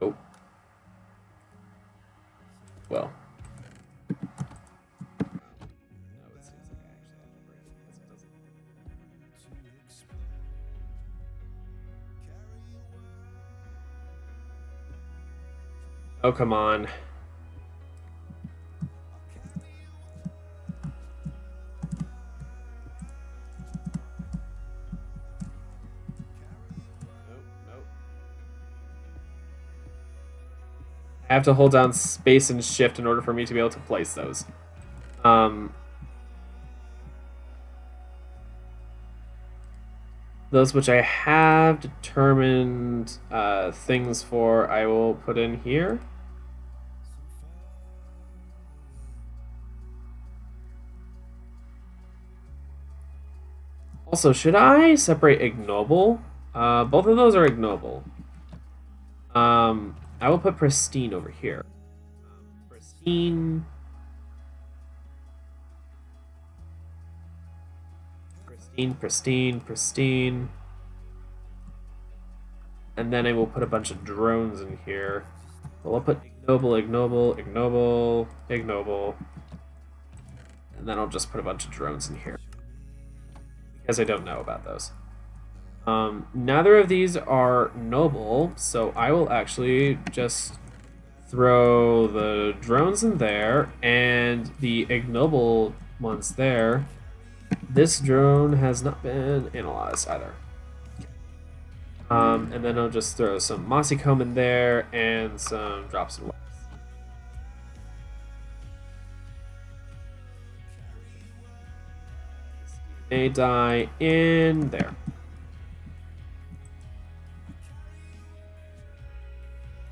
Speaker 1: Oh. Well. Oh, come on. I have to hold down space and shift in order for me to be able to place those. Those which I have determined things for, I will put in here. Also, should I separate ignoble? Both of those are ignoble. I will put pristine over here. Pristine. Pristine. And then I will put a bunch of drones in here. Well, I'll put ignoble. And then I'll just put a bunch of drones in here. Because I don't know about those. Neither of these are noble, so I will actually just throw the drones in there and the ignoble ones there. This drone has not been analyzed either. And then I'll just throw some mossy comb in there and some drops of wax. A die in there.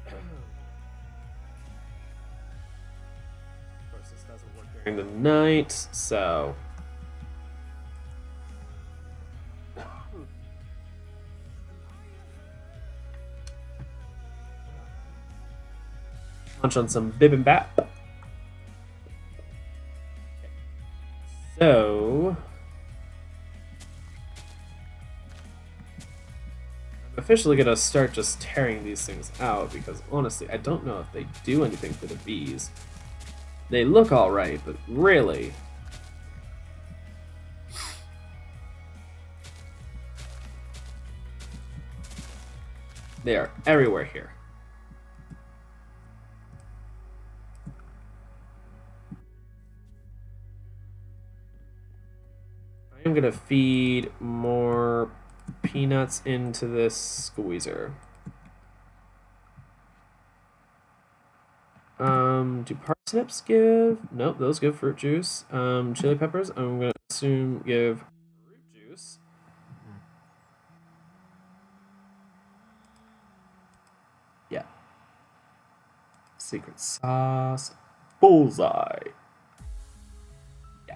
Speaker 1: Of course, this doesn't work during the night, so punch on some bibimbap. So I'm officially gonna start just tearing these things out because honestly, I don't know if they do anything for the bees. They look alright, but really, they are everywhere here. I'm gonna feed more peanuts into this squeezer. Do parsnips give? Nope, those give fruit juice. Chili peppers, I'm gonna assume give fruit juice. Yeah. Secret sauce. Bullseye. Yeah.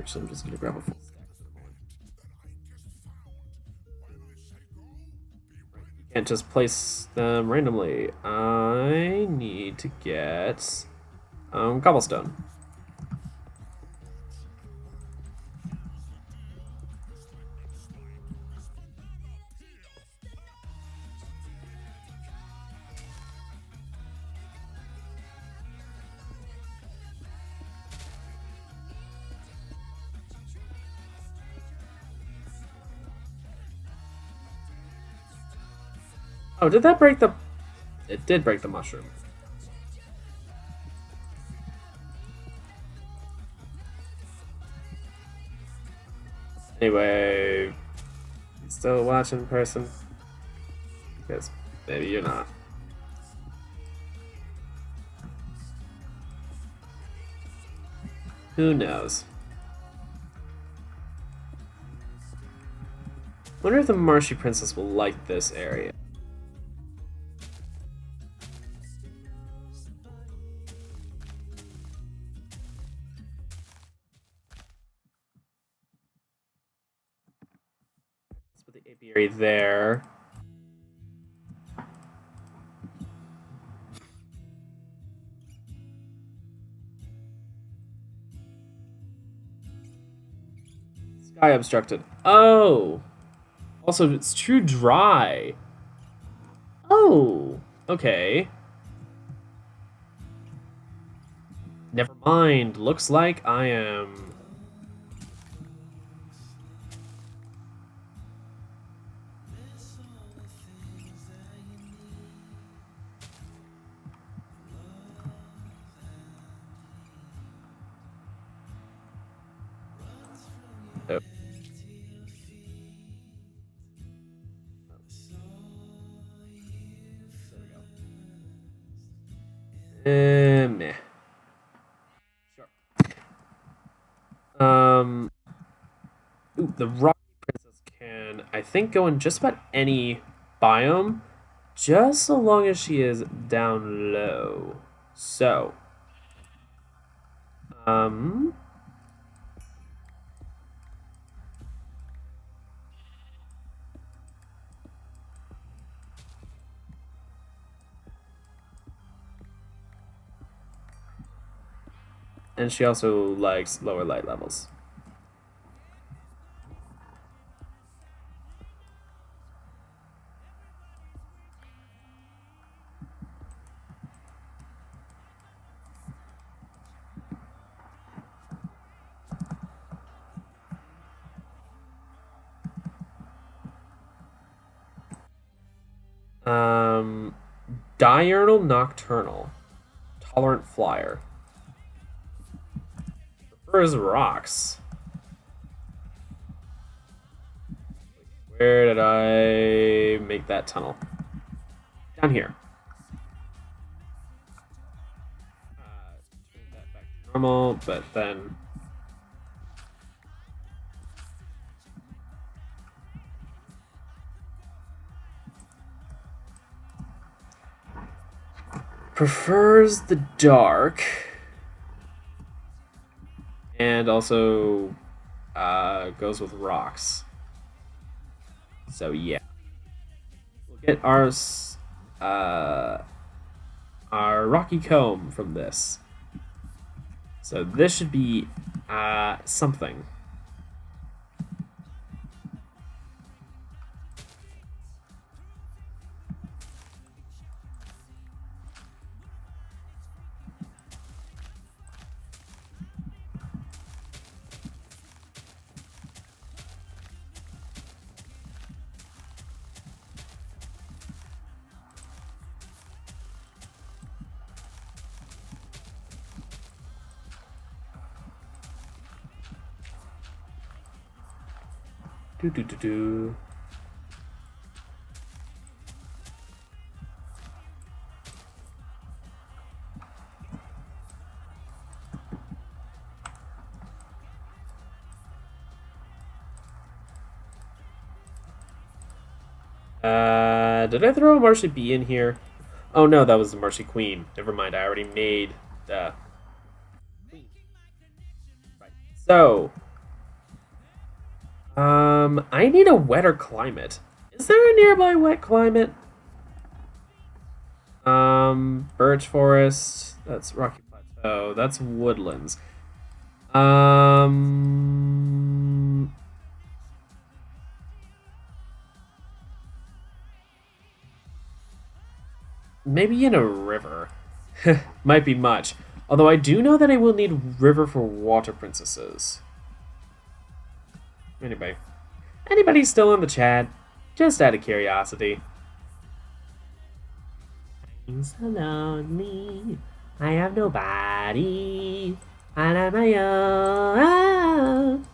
Speaker 1: Actually, I'm just gonna grab a full stack for the moment. You can't just place them randomly. I need to get cobblestone. Oh, did that break the... It did break the mushroom. Anyway... Still watching, person? Because maybe you're not. Who knows? Wonder if the Marshy Princess will like this area. Let's put the apiary there. Sky obstructed. Oh! Also, it's too dry. Oh! Okay. Never mind. Looks like I am... Oh. Meh. Sure. Ooh, the Rocky Princess can, I think, go in just about any biome, just so long as she is down low. So, and she also likes lower light levels. Diurnal Nocturnal. Tolerant Flyer. Prefers rocks. Where did I make that tunnel? Down here. Turn that back to normal, but then... Prefers the dark. And also goes with rocks. So yeah. We'll get our rocky comb from this. So this should be something. Do. Did I throw a Marshy Bee in here? Oh no, that was the Marshy Queen. Never mind, I already made the... Right. So, I need a wetter climate. Is there a nearby wet climate? Birch forest. That's rocky plateau. That's woodlands. Maybe in a river. Might be much. Although I do know that I will need river for water princesses. Anybody still in the chat? Just out of curiosity. I'm so lonely. I have nobody. I'm on my own.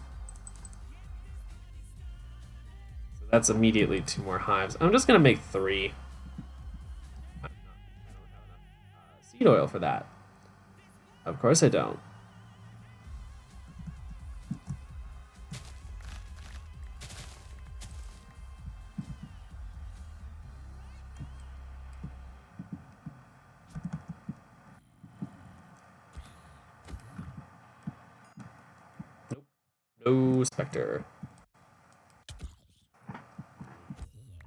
Speaker 1: So that's immediately 2 more hives. I'm just gonna make 3. I don't have enough seed oil for that. Of course I don't. No Spectre.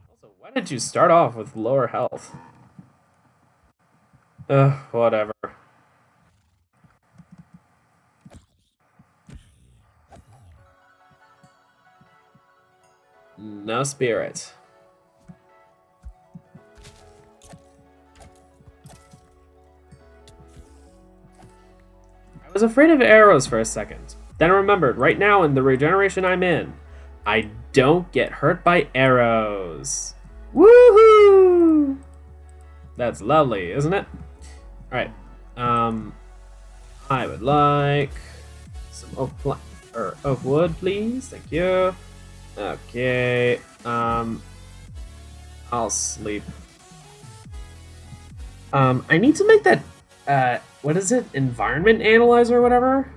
Speaker 1: Also, why did you start off with lower health? Whatever. No spirit. I was afraid of arrows for a second. Then I remembered, right now in the regeneration I'm in, I don't get hurt by arrows. Woohoo! That's lovely, isn't it? Alright. I would like some oak wood, please. Thank you. Okay. I'll sleep. I need to make that what is it? Environment analyzer or whatever?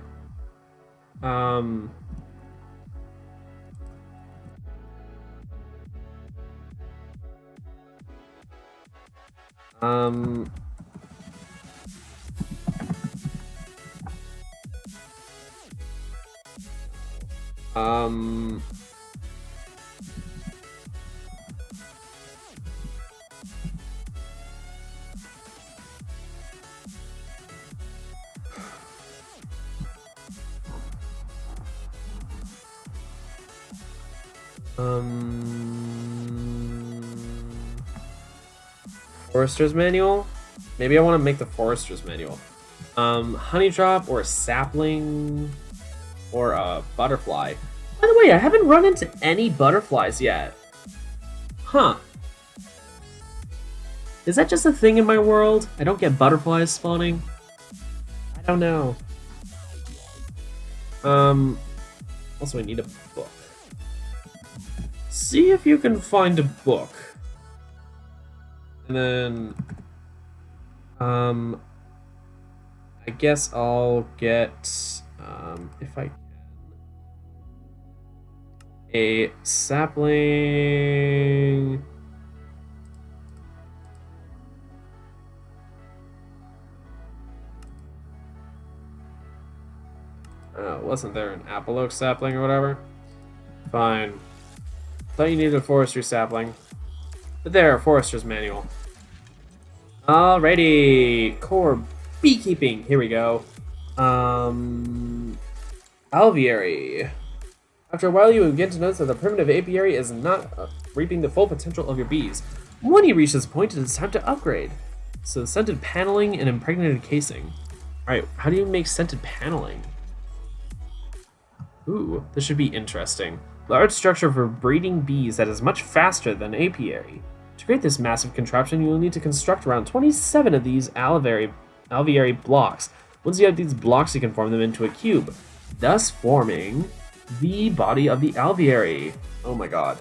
Speaker 1: Um, Forester's manual? Maybe I want to make the Forester's manual. Honey drop or a sapling or a butterfly. By the way, I haven't run into any butterflies yet. Huh. Is that just a thing in my world? I don't get butterflies spawning? I don't know. Also I need a book. See if you can find a book. And then, I guess I'll get, if I can, a sapling. Wasn't there an apple oak sapling or whatever? Fine. Thought you needed a forestry sapling. But there, Forester's manual. Alrighty, core beekeeping. Here we go. Alveary. After a while, you begin to notice that the primitive apiary is not reaping the full potential of your bees. When you reach this point, it is time to upgrade. So, scented paneling and impregnated casing. Alright, how do you make scented paneling? Ooh, this should be interesting. Large structure for breeding bees that is much faster than apiary. To create this massive contraption, you will need to construct around 27 of these alveary blocks. Once you have these blocks, you can form them into a cube, thus forming the body of the alveary. Oh my god.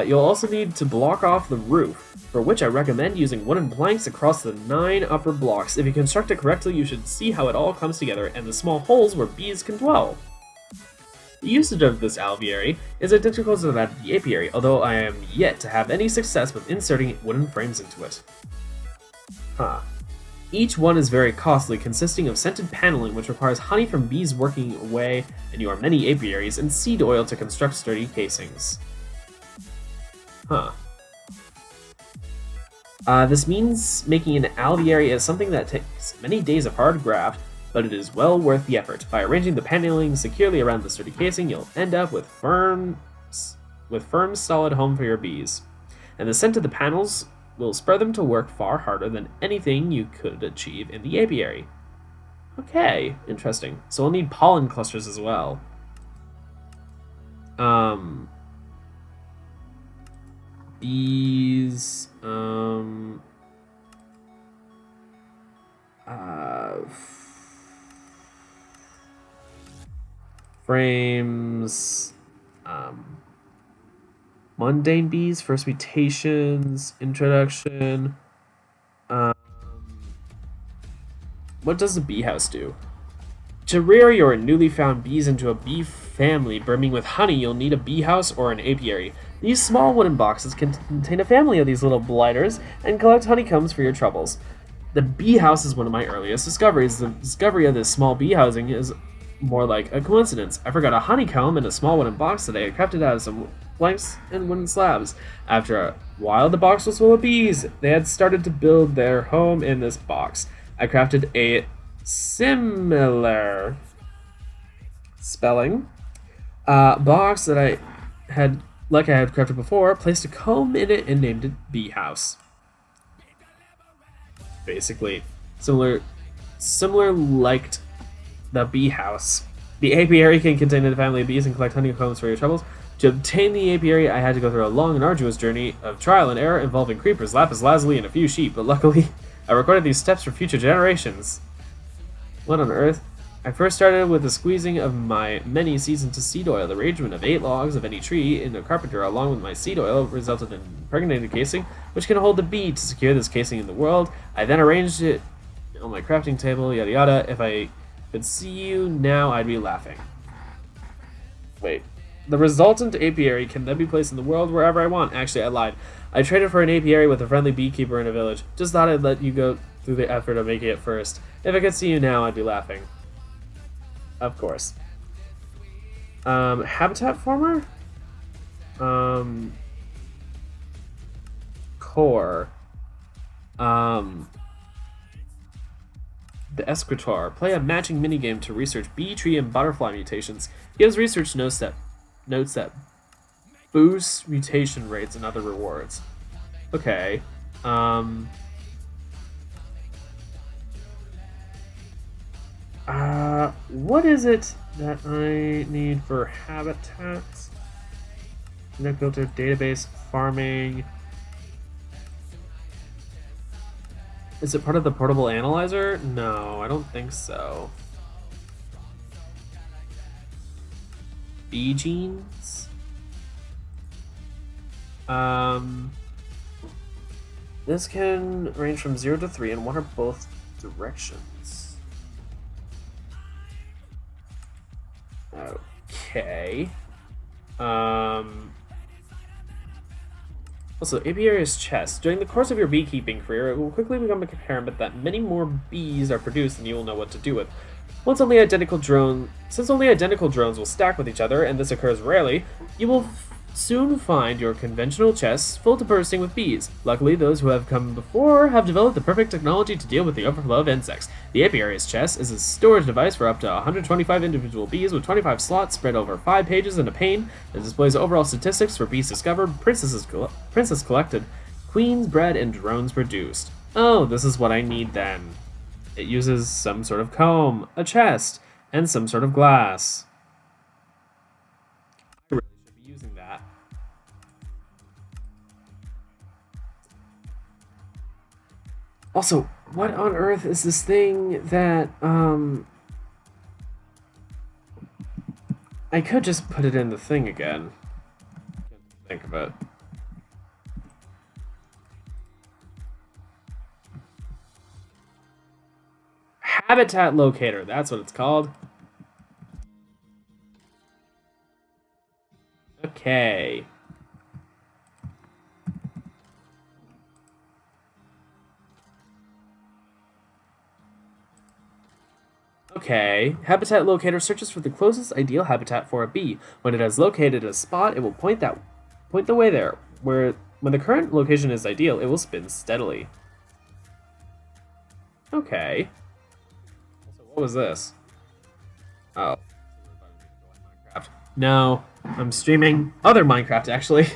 Speaker 1: You'll also need to block off the roof, for which I recommend using wooden planks across the 9 upper blocks. If you construct it correctly, you should see how it all comes together and the small holes where bees can dwell. The usage of this alveary is identical to that of the apiary, although I am yet to have any success with inserting wooden frames into it. Huh. Each one is very costly, consisting of scented paneling, which requires honey from bees working away in your many apiaries, and seed oil to construct sturdy casings. Huh. This means making an alveary is something that takes many days of hard graft, but it is well worth the effort. By arranging the paneling securely around the sturdy casing, you'll end up with firm, solid home for your bees. And the scent of the panels will spur them to work far harder than anything you could achieve in the apiary. Okay, interesting. So we'll need pollen clusters as well. Bees, frames, mundane bees, first mutations, introduction. What does the bee house do? To rear your newly found bees into a bee family brimming with honey, you'll need a bee house or an apiary. These small wooden boxes can contain a family of these little blighters and collect honeycombs for your troubles. The bee house is one of my earliest discoveries. The discovery of this small bee housing is more like a coincidence. I forgot a honeycomb in a small wooden box today. I crafted out of some planks and wooden slabs. After a while, the box was full of bees. They had started to build their home in this box. I crafted a similar spelling box that I had crafted before, placed a comb in it and named it Bee House. Basically, similar liked the bee house. The apiary can contain a family of bees and collect honeycombs for your troubles. To obtain the apiary, I had to go through a long and arduous journey of trial and error involving creepers, lapis lazuli, and a few sheep, but luckily, I recorded these steps for future generations. What on earth? I first started with the squeezing of my many seeds into seed oil. The arrangement of 8 logs of any tree in a carpenter along with my seed oil resulted in impregnated casing, which can hold the bee to secure this casing in the world. I then arranged it on my crafting table, yada yada. If I could see you now, I'd be laughing. Wait. The resultant apiary can then be placed in the world wherever I want. Actually, I lied. I traded for an apiary with a friendly beekeeper in a village. Just thought I'd let you go through the effort of making it first. If I could see you now, I'd be laughing. Of course. Habitat former? Core. The Escritor. Play a matching minigame to research bee, tree, and butterfly mutations. Gives research notes that boost mutation rates and other rewards. Okay. What is it that I need for habitats? Connect filter, database, farming. Is it part of the portable analyzer? No, I don't think so. Bee genes? This can range from 0 to 3 in one or both directions. Okay. Also, apiary's chest. During the course of your beekeeping career, it will quickly become apparent that many more bees are produced than you will know what to do with. Since only identical drones will stack with each other, and this occurs rarely, you will soon find your conventional chests full to bursting with bees. Luckily, those who have come before have developed the perfect technology to deal with the overflow of insects. The apiary's chest is a storage device for up to 125 individual bees with 25 slots spread over 5 pages and a pane that displays overall statistics for bees discovered, princesses collected, queens bred, and drones produced. Oh, this is what I need then. It uses some sort of comb, a chest, and some sort of glass. I really should be using that. Also, what on earth is this thing that, I could just put it in the thing again. Think of it. Habitat locator, that's what it's called. Okay. Okay. Habitat locator searches for the closest ideal habitat for a bee. When it has located a spot, it will point the way there. When the current location is ideal, it will spin steadily. Okay. So what was this? Oh. Minecraft. No, I'm streaming other Minecraft actually.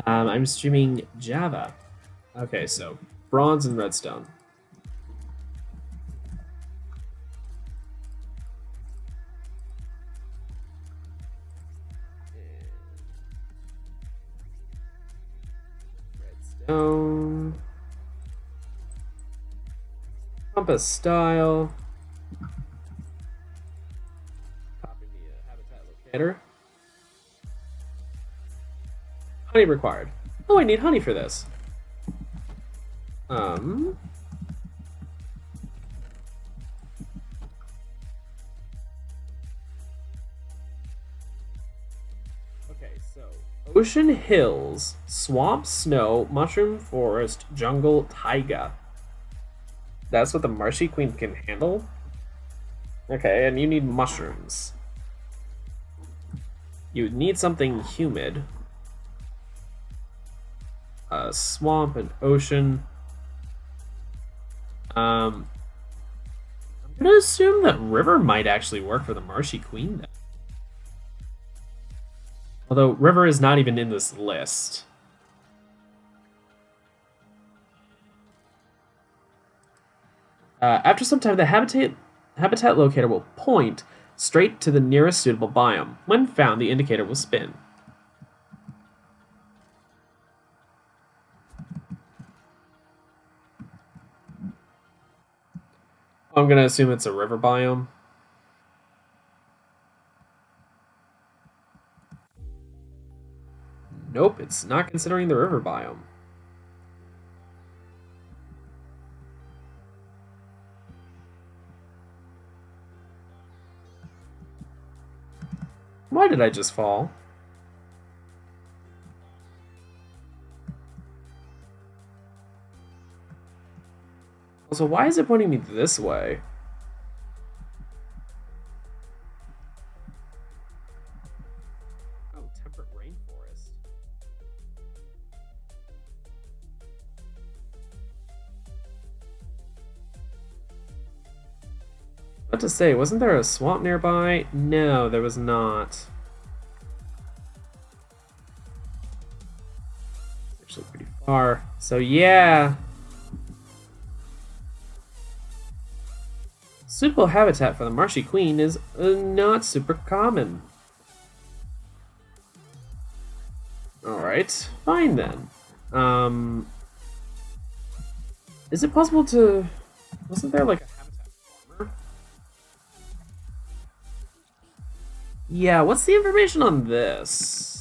Speaker 1: I'm streaming Java. Okay, so bronze and redstone. Redstone. Compass style. Copy me a habitat locator. Honey required. Oh, I need honey for this. Okay, so ocean hills, swamp, snow, mushroom forest, jungle, taiga. That's what the marshy queen can handle? Okay, and you need mushrooms. You need something humid. Swamp and ocean. I'm gonna assume that river might actually work for the marshy queen then. Although river is not even in this list. After some time, the habitat locator will point straight to the nearest suitable biome. When found, the indicator will spin. I'm gonna assume it's a river biome. Nope, it's not considering the river biome. Why did I just fall? Also, why is it pointing me this way? Oh, temperate rainforest. What to say, wasn't there a swamp nearby? No, there was not. It's actually pretty far. So yeah. Suitable habitat for the marshy queen is not super common. Alright, fine then. Is it possible to... Wasn't there like a habitat farmer? Yeah, what's the information on this?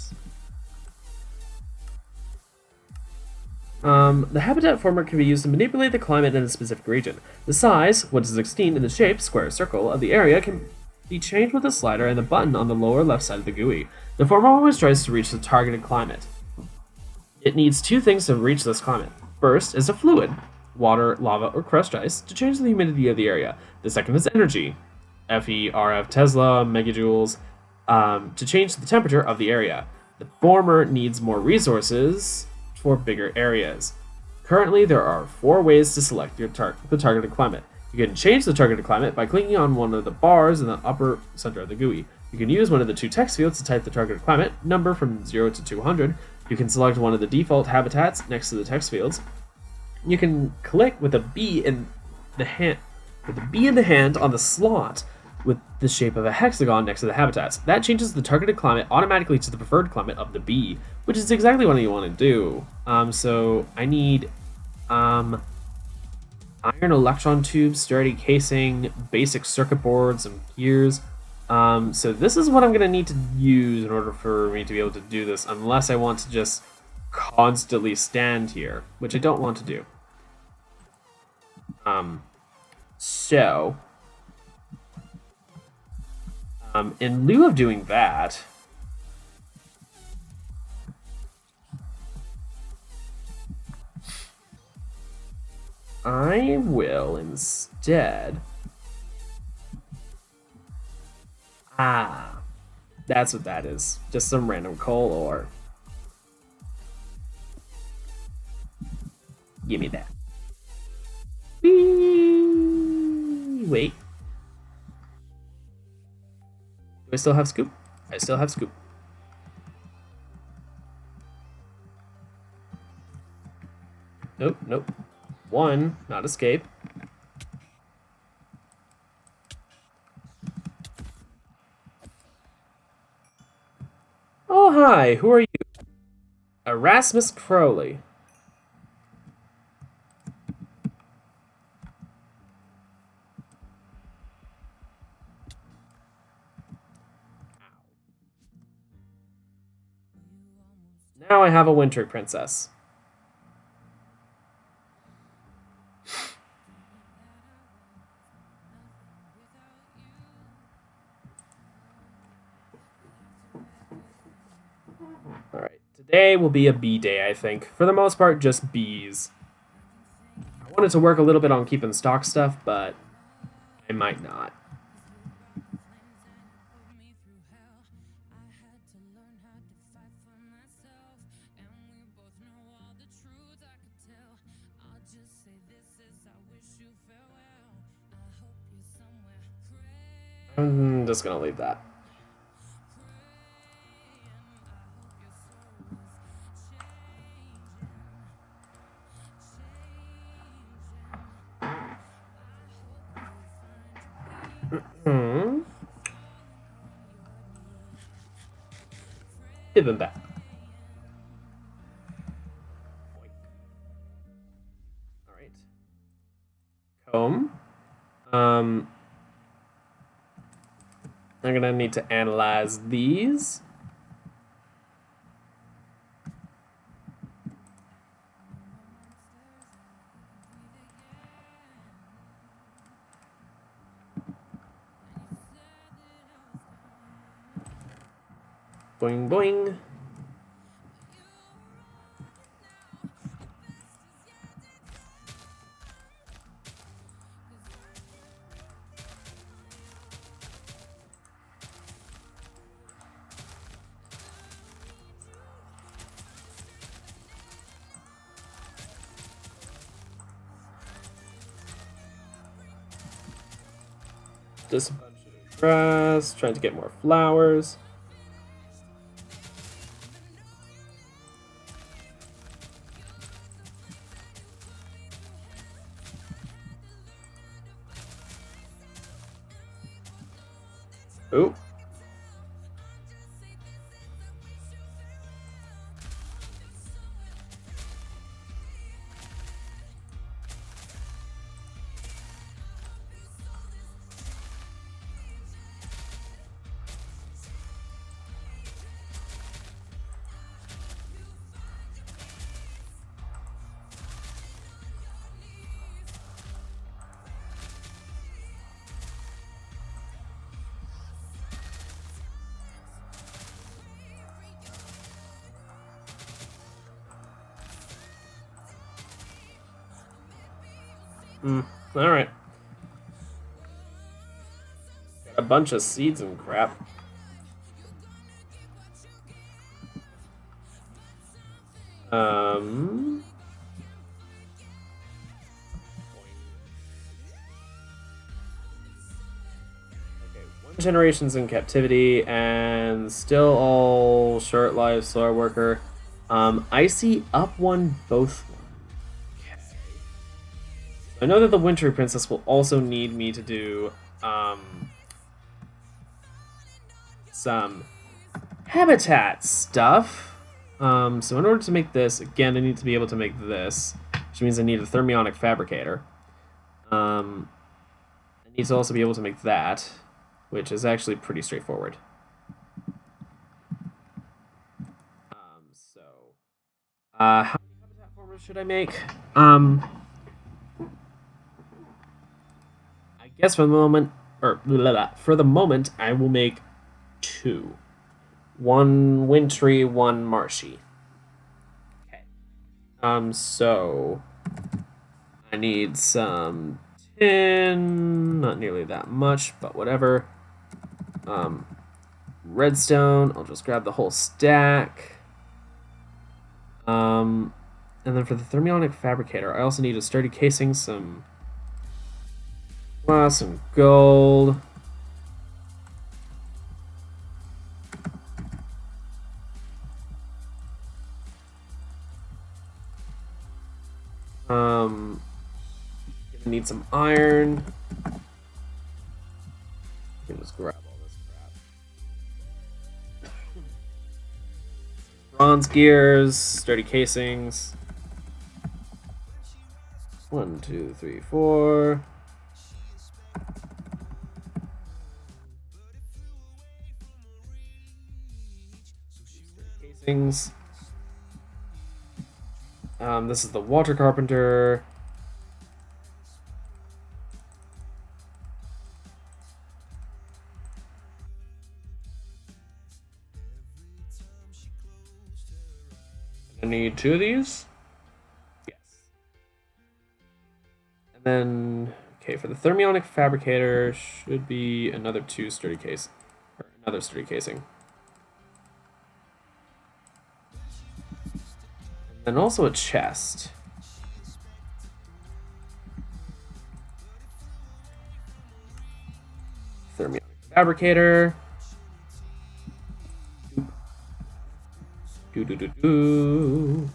Speaker 1: The habitat former can be used to manipulate the climate in a specific region. The size, 1/16, and the shape, square or circle, of the area can be changed with a slider and the button on the lower left side of the GUI. The former always tries to reach the targeted climate. It needs two things to reach this climate. First is a fluid, water, lava, or crushed ice, to change the humidity of the area. The second is energy, Fe, RF, Tesla, megajoules, to change the temperature of the area. The former needs more resources for bigger areas. Currently, there are 4 ways to select the targeted climate. You can change the targeted climate by clicking on one of the bars in the upper center of the GUI. You can use one of the 2 text fields to type the targeted climate, number from 0 to 200. You can select one of the default habitats next to the text fields. You can click with a B in the hand on the slot with the shape of a hexagon next to the habitats. That changes the targeted climate automatically to the preferred climate of the bee, which is exactly what you want to do. So I need iron electron tubes, sturdy casing, basic circuit boards, and gears. So this is what I'm going to need to use in order for me to be able to do this, unless I want to just constantly stand here, which I don't want to do. In lieu of doing that, I will instead Ah, that's what that is. Just some random coal ore. Give me that. Whee! Wait. Do I still have scoop? I still have scoop. Nope, nope. One, not escape. Oh, hi. Who are you? Erasmus Crowley. Now I have a winter princess. Alright, today will be a bee day, I think. For the most part, just bees. I wanted to work a little bit on keeping stock stuff, but I might not. I'm just gonna leave that. Give him back. Alright. Comb. I'm gonna need to analyze these. Boing, boing. Just a bunch of grass, trying to get more flowers. Ooh. All right. Got a bunch of seeds and crap. Generations in captivity and still all short life, slower worker. I see up one, both one. Okay. I know that the Winter Princess will also need me to do some habitat stuff. So in order to make this, again, I need to be able to make this, which means I need a thermionic fabricator. I need to also be able to make that, which is actually pretty straightforward. How many habitat formers should I make? I guess for the moment, I will make 2. One wintry, one marshy. Okay. So I need some tin, not nearly that much, but whatever. Redstone, I'll just grab the whole stack. And then for the thermionic fabricator, I also need a sturdy casing, some glass and gold. Gonna need some iron. You can just grab all this crap. Bronze gears, sturdy casings. 1, 2, 3, 4. Sturdy casings. This is the water carpenter. I need 2 of these. Yes. And then, okay, for the thermionic fabricator, should be another 2 sturdy case, or another sturdy casing. And also a chest. Thermionic fabricator. Do.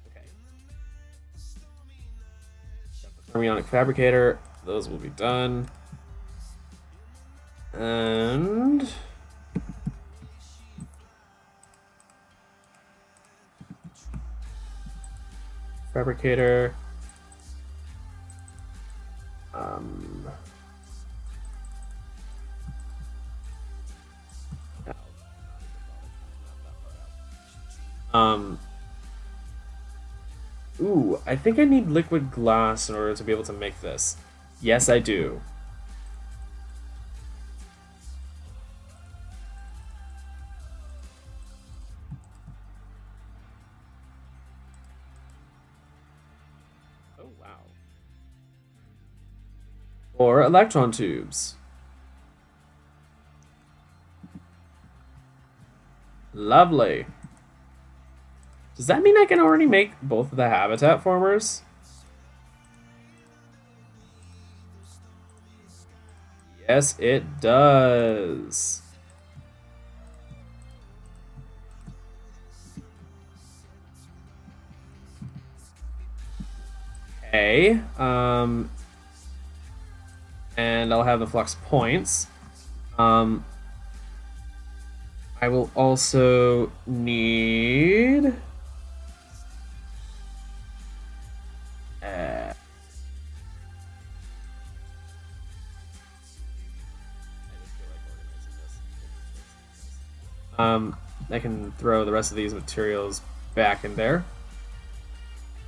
Speaker 1: Okay. Thermionic fabricator. Those will be done. And fabricator. Ooh, I think I need liquid glass in order to be able to make this. Yes, I do. Oh, wow. Or electron tubes. Lovely. Does that mean I can already make both of the habitat formers? Yes, it does. Okay. And I'll have the flux points. I will also need I can throw the rest of these materials back in there.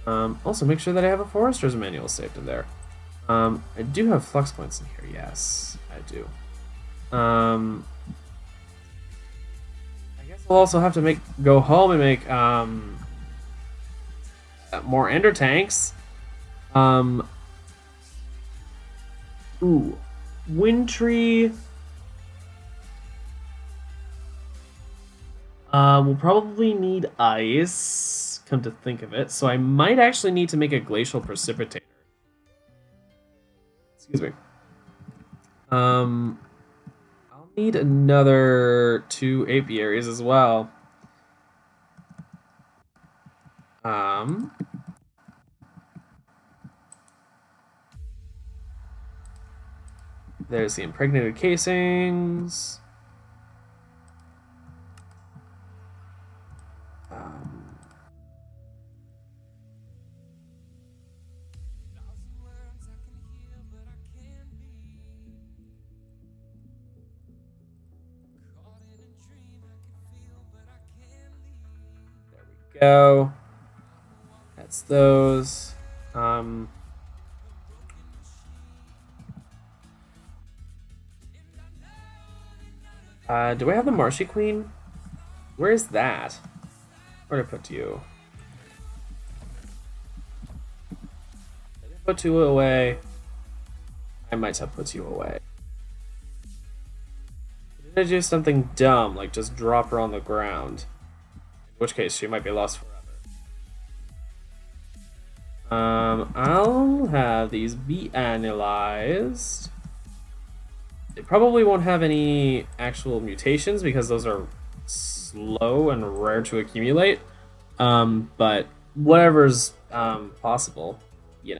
Speaker 1: Also, make sure that I have a forester's manual saved in there. I do have flux points in here. Yes, I do. I guess I'll also have to go home and make more ender tanks. Ooh, wintry. We'll probably need ice, come to think of it, so I might actually need to make a glacial precipitator. Excuse me. I'll need another 2 apiaries as well. There's the impregnated casings. Go. That's those. Do I have the Marshy Queen? Where is that? Where did I put you? put you away. I might have put you away. Did I do something dumb, like just drop her on the ground? In which case, she might be lost forever. I'll have these be analyzed. They probably won't have any actual mutations because those are slow and rare to accumulate. But whatever's possible, you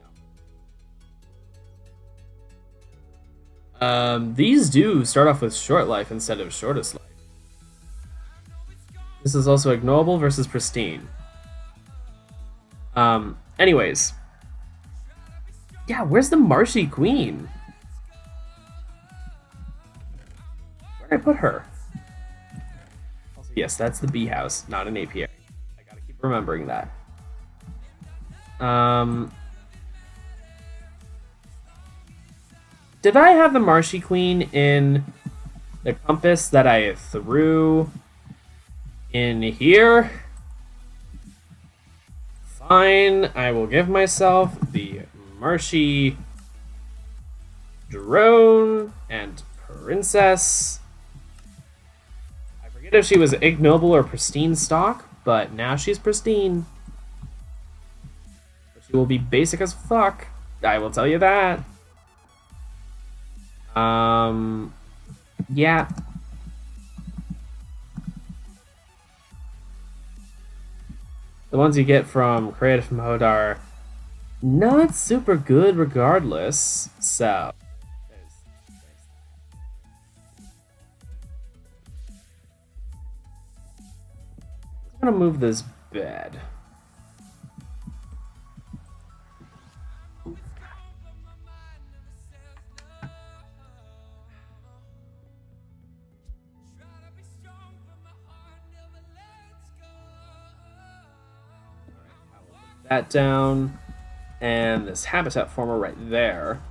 Speaker 1: know. These do start off with short life instead of shortest life. This is also ignorable versus pristine. Anyways. Yeah, where's the Marshy Queen? Where did I put her? Also, yes, that's the bee house, not an apiary. I gotta keep remembering that. Did I have the Marshy Queen in the compass that I threw in here? Fine, I will give myself the Marshy drone and princess. I forget if she was ignoble or pristine stock, but now she's pristine. She will be basic as fuck, I will tell you that. Yeah. The ones you get from creative mode are not super good regardless, so I'm gonna move this bed. That down, and this habitat former right there.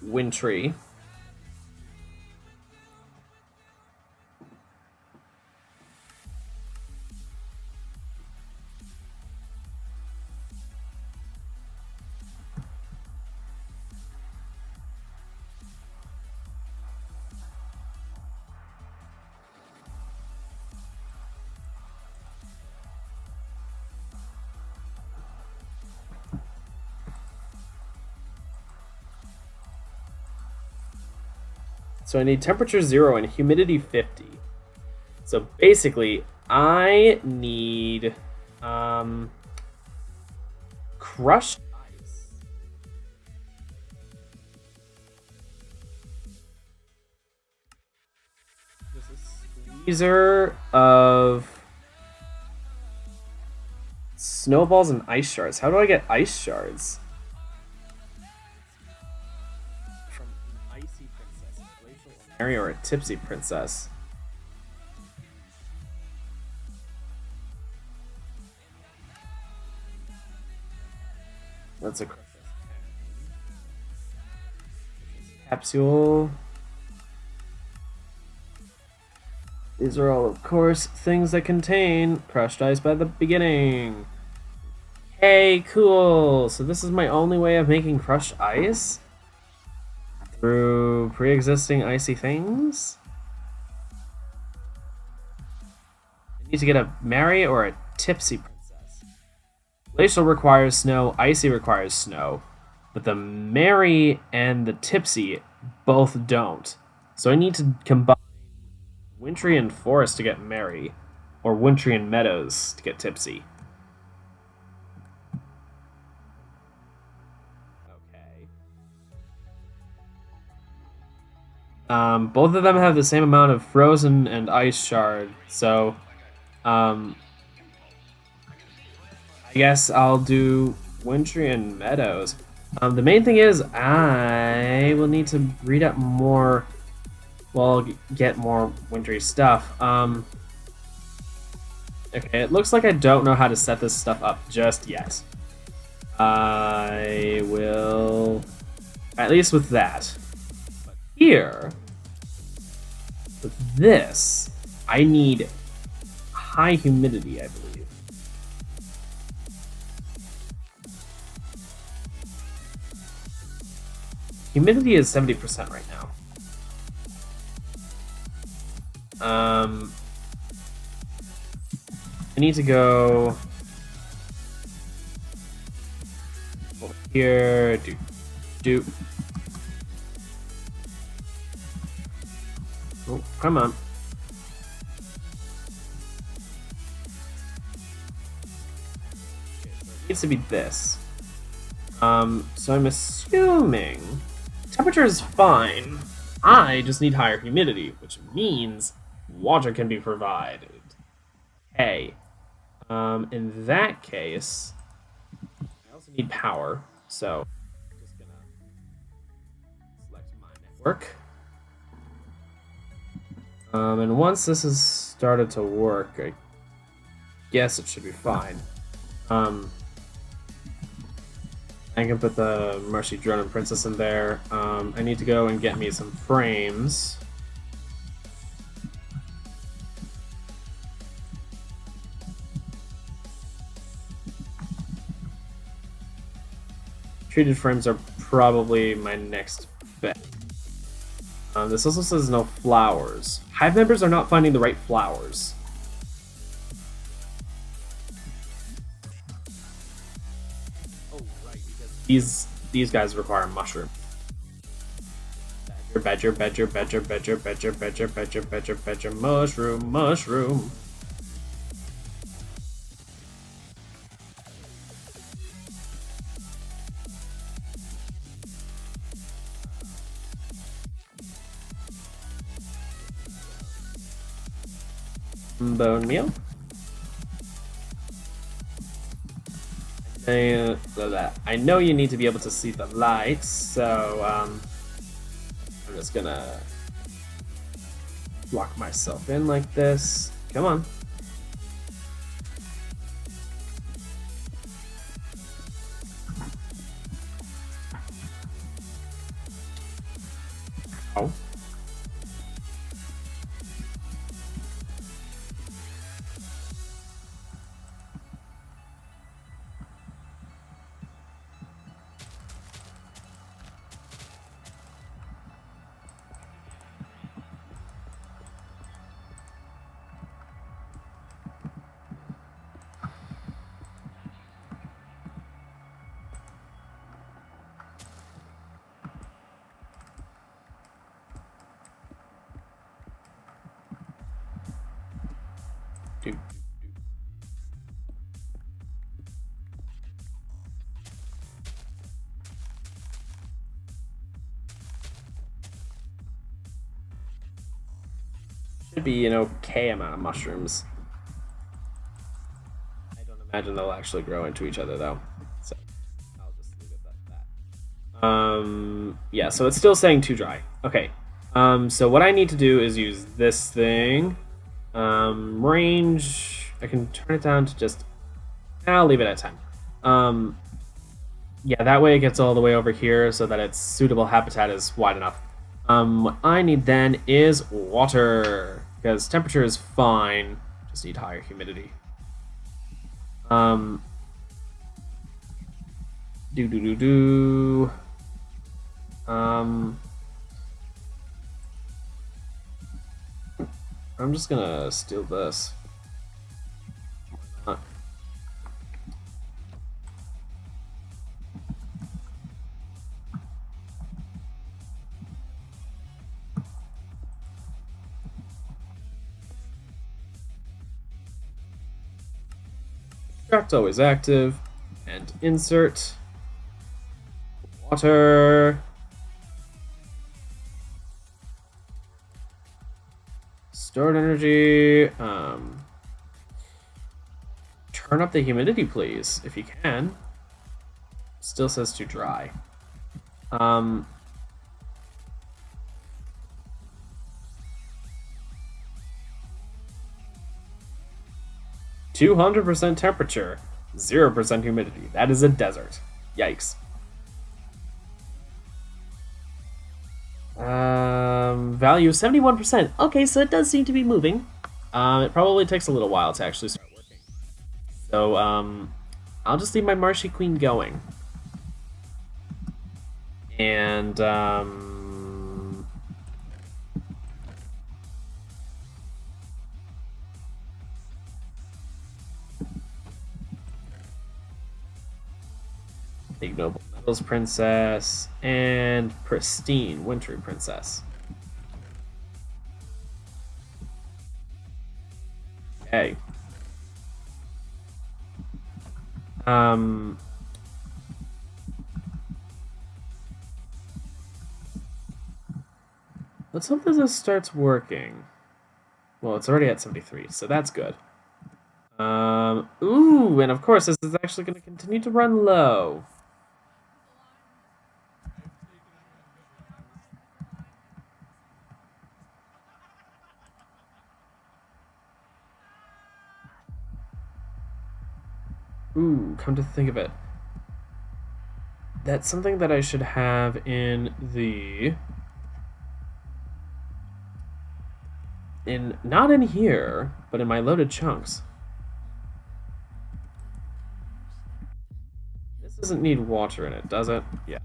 Speaker 1: Wintry. So I need temperature 0 and humidity 50. So basically, I need crushed ice. There's a squeezer of snowballs and ice shards. How do I get ice shards? Or a tipsy princess. That's a capsule. These are all, of course, things that contain crushed ice by the beginning. Hey, cool! So this is my only way of making crushed ice? Through pre-existing icy things? I need to get a Mary or a tipsy princess. Glacial requires snow, icy requires snow. But the Mary and the tipsy both don't. So I need to combine wintry and forest to get Mary, or wintry and meadows to get tipsy. Both of them have the same amount of frozen and ice shard, so I guess I'll do wintry and meadows. The main thing is I will need to read up more, well, get more wintry stuff. Okay, it looks like I don't know how to set this stuff up just yet. I will, at least with that. But here, with this, I need high humidity, I believe. Humidity is 70% right now. I need to go over here. Do. Oh, come on. It needs to be this. So I'm assuming temperature is fine. I just need higher humidity, which means water can be provided. Okay. In that case, I also need power, so I'm just gonna select my network. And once this has started to work, I guess it should be fine. I can put the Marshy Drone and Princess in there. I need to go and get me some frames. Treated frames are probably my next bet. This also says no flowers. Hive members are not finding the right flowers. Oh, right, because these guys require mushroom. Badger, mushroom. Bone meal. I know you need to be able to see the lights, so I'm just gonna lock myself in like this. Come on. Oh. Should be an okay amount of mushrooms. I don't imagine they'll actually grow into each other though, so I'll just leave it at that. Yeah, so it's still saying too dry. Okay, so what I need to do is use this thing. Range, I can turn it down to just, I'll leave it at 10. Yeah, that way it gets all the way over here so that its suitable habitat is wide enough. What I need then is water, because temperature is fine, just need higher humidity. I'm just gonna steal this. Why not? Extract always active, and insert water. Stored energy. Turn up the humidity, please, if you can. Still says too dry. 200% temperature, 0% humidity. That is a desert. Yikes. Value 71%. Okay, so it does seem to be moving. It probably takes a little while to actually start working. So I'll just leave my Marshy Queen going. And Ignoble Metals Princess and Pristine Wintry Princess. Okay. Let's hope that this starts working. Well, it's already at 73, so that's good. Ooh, and of course, this is actually going to continue to run low. Ooh, come to think of it. That's something that I should have in the... not in here, but in my loaded chunks. This doesn't need water in it, does it? Yeah.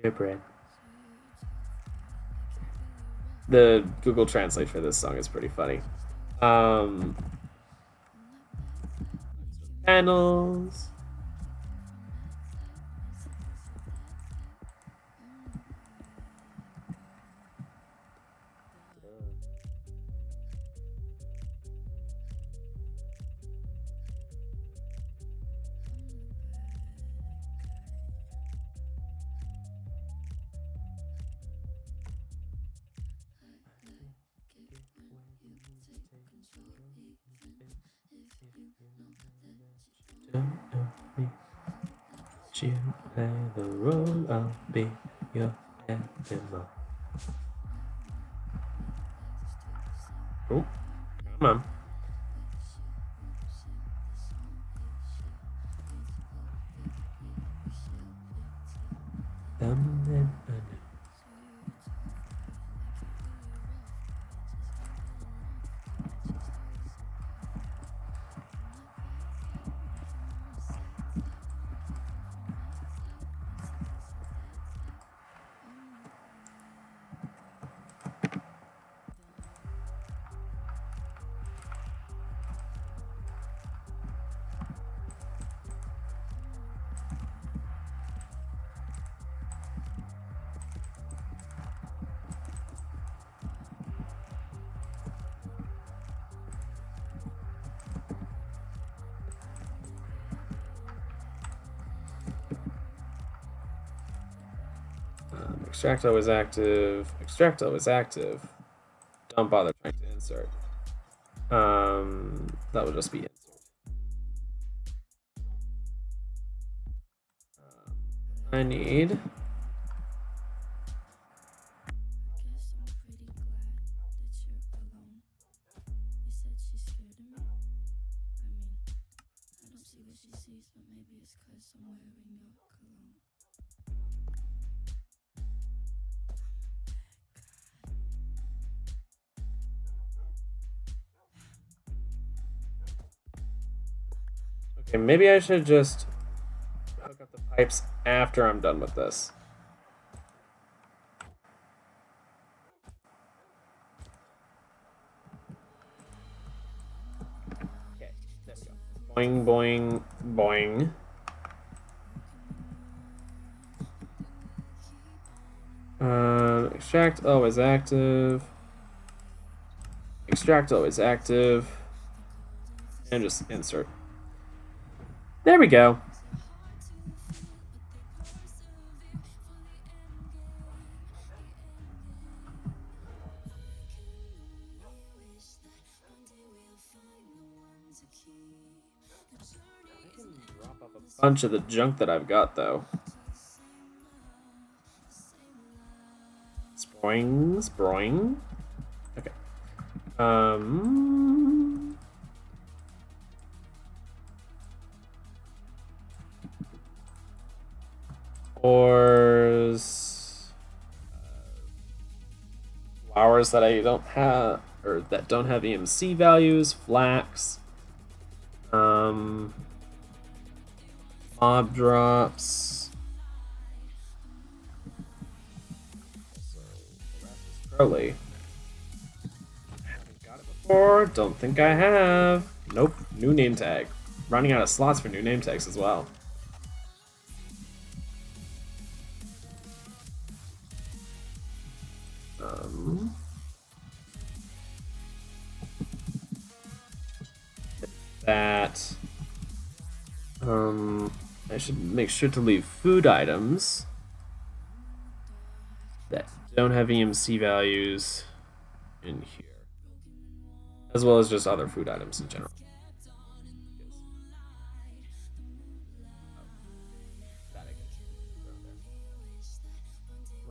Speaker 1: Gingerbread. The Google Translate for this song is pretty funny. Panels. You play the role, I'll be your animal. Oh, come on. Extracto is active. Extracto is active. Don't bother trying to insert. That would just be insert. I need. Okay, maybe I should just hook up the pipes after I'm done with this. Okay, there we go. Boing, boing, boing. Extract always active. Extract always active. And just insert. There we go. I can drop off a bunch of the junk that I've got, though. Broing. Okay. Ores. Flowers that I don't have, or that don't have EMC values. Flax. Mob drops. Crowley. Haven't got it before. Don't think I have. Nope. New name tag. Running out of slots for new name tags as well. That. I should make sure to leave food items that don't have EMC values in here, as well as just other food items in general.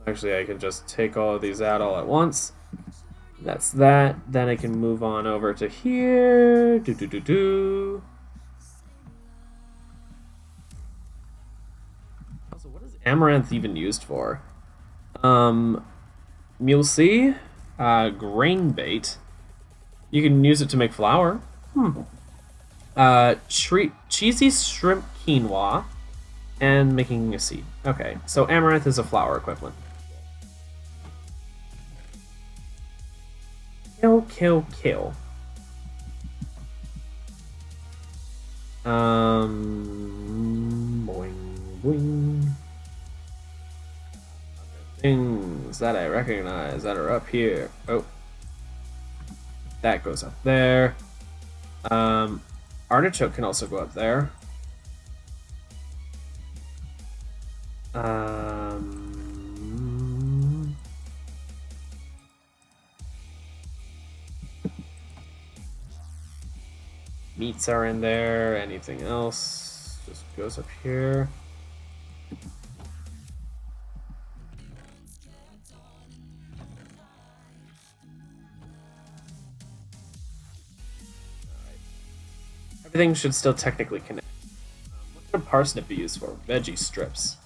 Speaker 1: Actually, I can just take all of these out all at once. That's that. Then I can move on over to here. Also, what is amaranth even used for? Mulesy, grain bait. You can use it to make flour. Cheesy shrimp quinoa, and making a seed. Okay, so amaranth is a flour equivalent. Kill. Boing. Things that I recognize that are up here. Oh. That goes up there. Artichoke can also go up there. Meats are in there. Anything else just goes up here. Everything should still technically connect. What could a parsnip be used for? Veggie strips.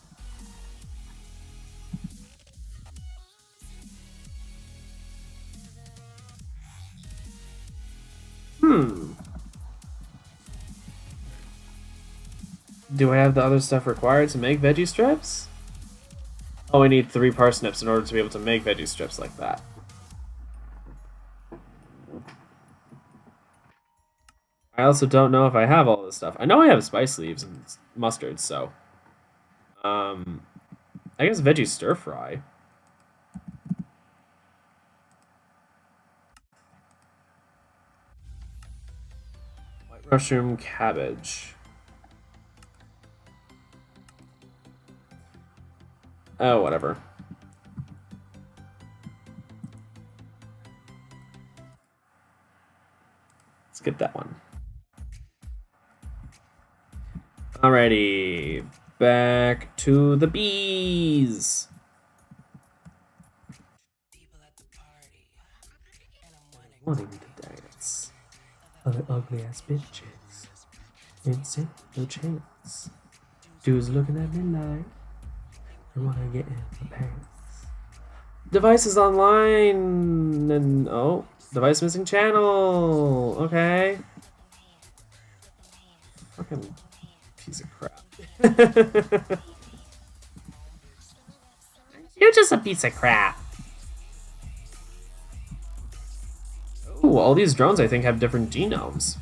Speaker 1: Do I have the other stuff required to make veggie strips? Oh, I need 3 parsnips in order to be able to make veggie strips like that. I also don't know if I have all this stuff. I know I have spice leaves and mustard, so... I guess veggie stir fry. White mushroom cabbage. Oh, whatever. Let's get that one. Alrighty, back to the bees. Wanting to dance. Other ugly ass bitches. Insane, no chance. Dude's looking at me like I wanna get in my pants. Device is online and oh, device missing channel. Okay. Fucking piece of crap. You're just a piece of crap. Ooh, all these drones I think have different genomes.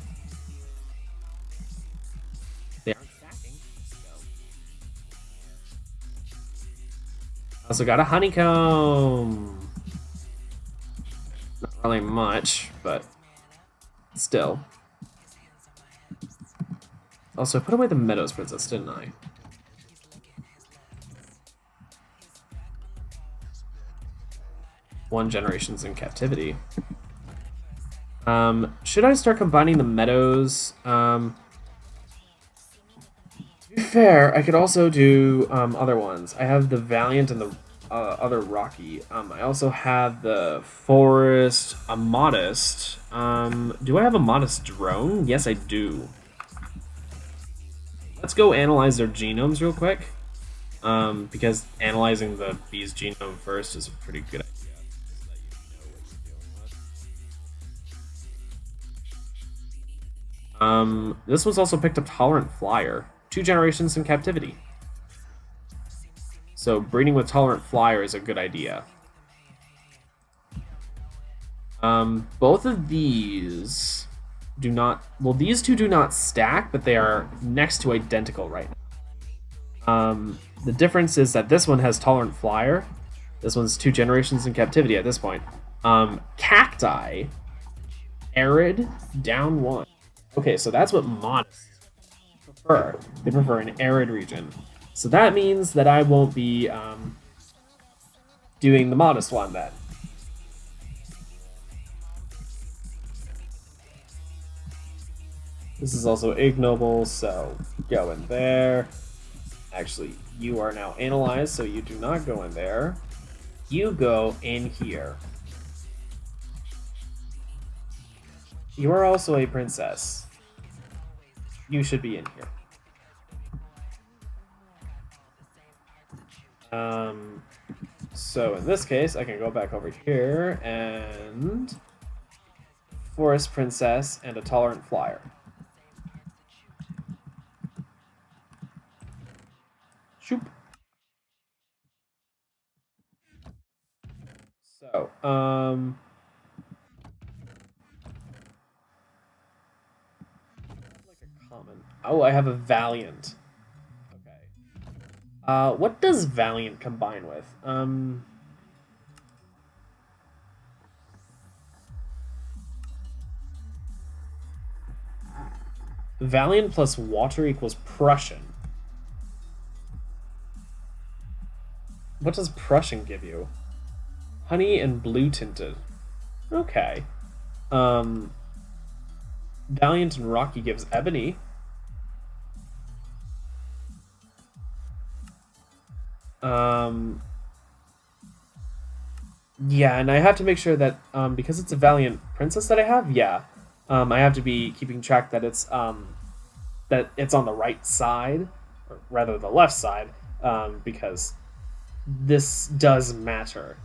Speaker 1: They aren't stacking. Also got a honeycomb. Not really much, but still. Also, I put away the Meadows Princess, didn't I? One generation's in captivity. Should I start combining the Meadows? To be fair, I could also do other ones. I have the Valiant and the other rocky. I also have the forest, a modest. Do I have a modest drone? Yes, I do. Let's go analyze their genomes real quick. Because analyzing the bee's genome first is a pretty good idea. This one's also picked up Tolerant Flyer. 2 generations in captivity. So breeding with Tolerant Flyer is a good idea. Both of these do not... Well, these two do not stack, but they are next to identical right now. The difference is that this one has Tolerant Flyer. This one's 2 generations in captivity at this point. Cacti, arid, down 1. Okay, so that's what modest prefer. They prefer an arid region. So that means that I won't be doing the modest one then. This is also ignoble, so go in there. Actually, you are now analyzed, so you do not go in there. You go in here. You are also a princess. You should be in here. So in this case, I can go back over here and Forest Princess and a Tolerant Flyer. Shoop. So, like a common. Oh, I have a Valiant. Okay. What does Valiant combine with? Valiant plus water equals Prussian. What does Prussian give you? Honey and blue tinted. Okay. Valiant and Rocky gives ebony. Yeah, and I have to make sure that because it's a Valiant Princess that I have, yeah. I have to be keeping track that it's on the right side, or rather the left side, because this does matter.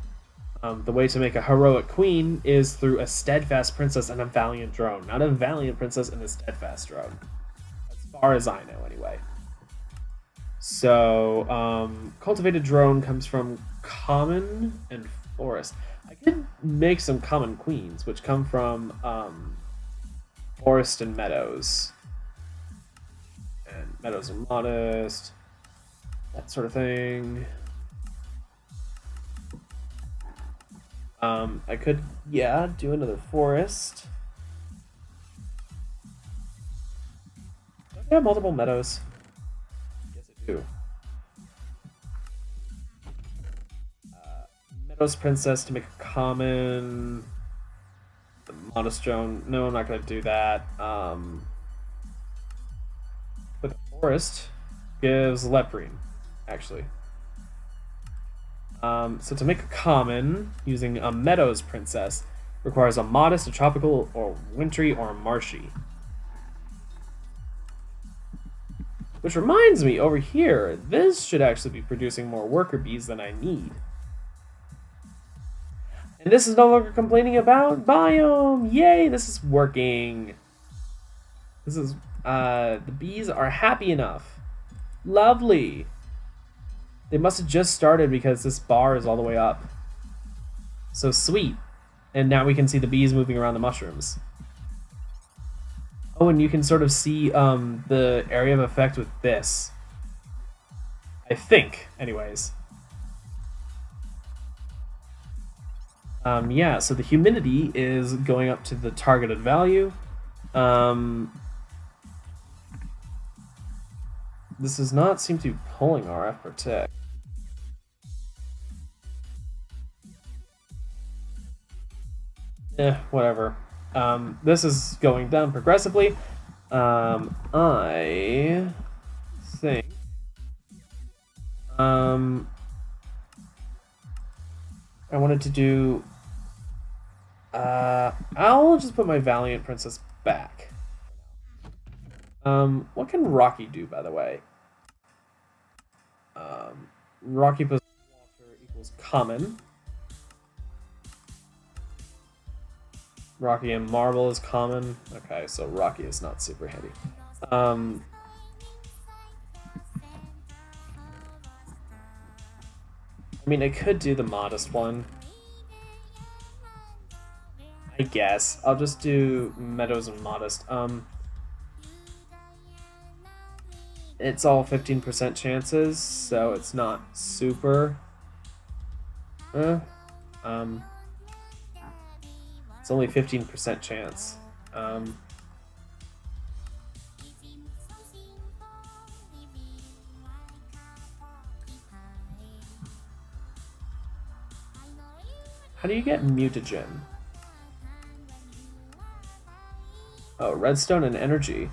Speaker 1: The way to make a heroic queen is through a steadfast princess and a valiant drone, not a valiant princess and a steadfast drone. As far as I know, anyway. So, cultivated drone comes from common and forest. I could make some common queens, which come from forest and meadows. And meadows are modest, that sort of thing. I could, yeah, do another forest. I have multiple meadows. Yes, I do. Meadows Princess to make a common. The modest drone. No, I'm not going to do that. But the forest gives leprine, actually. So to make a common, using a Meadows Princess, requires a modest, a tropical, or wintry, or a marshy. Which reminds me, over here, this should actually be producing more worker bees than I need. And this is no longer complaining about biome! Yay, this is working! This is, the bees are happy enough. Lovely! They must have just started because this bar is all the way up. So sweet. And now we can see the bees moving around the mushrooms. Oh, and you can sort of see the area of effect with this. I think, anyways. Yeah, so the humidity is going up to the targeted value. This does not seem to be pulling RF per tick. Whatever. This is going down progressively. I think I wanted to do. I'll just put my Valiant Princess back. What can Rocky do, by the way? Rocky plus Walter equals common. Rocky and Marble is common. Okay, so Rocky is not super handy. I mean, I could do the modest one. I guess. I'll just do Meadows and Modest. It's all 15% chances, so it's not super. It's only 15% chance. How do you get mutagen? Oh, redstone and energy.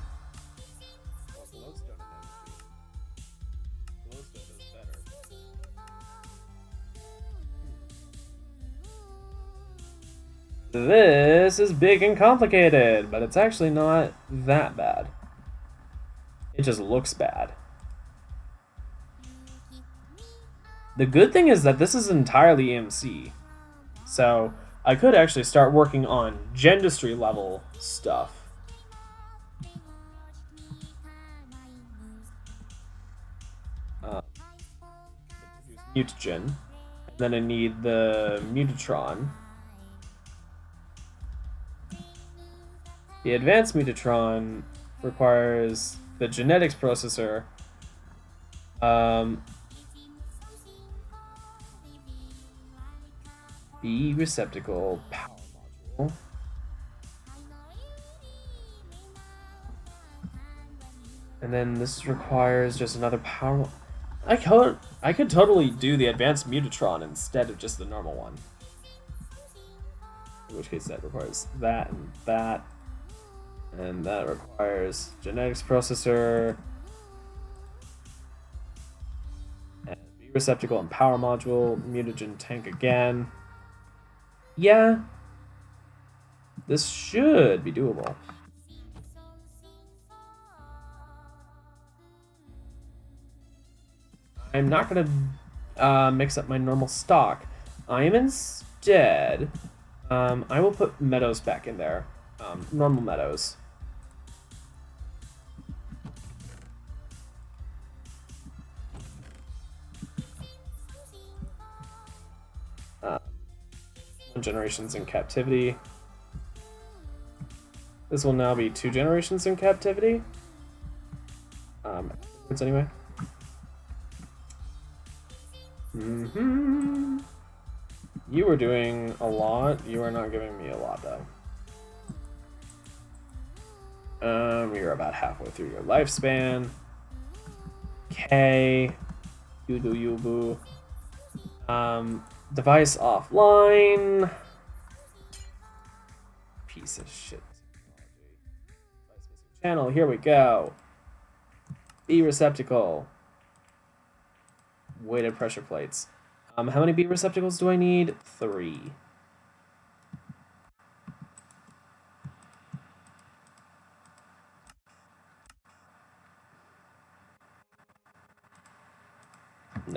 Speaker 1: This is big and complicated, but it's actually not that bad. It just looks bad. The good thing is that this is entirely EMC. So I could actually start working on gendistry level stuff. Mutagen. And then I need the Mutatron. The advanced Mutatron requires the genetics processor. The receptacle power module. And then this requires just another power. I could totally do the advanced Mutatron instead of just the normal one. In which case that requires that and that. And that requires genetics processor. And B receptacle and power module. Mutagen tank again. Yeah. This should be doable. I'm not going to mix up my normal stock. I am instead... I will put Meadows back in there. Normal Meadows. One generations in captivity. This will now be 2 generations in captivity. Anyway. You were doing a lot. You are not giving me a lot, though. You're about halfway through your lifespan. Okay. Yubu. Device offline. Piece of shit. Channel, here we go. B receptacle. Weighted pressure plates. How many B receptacles do I need? 3. No.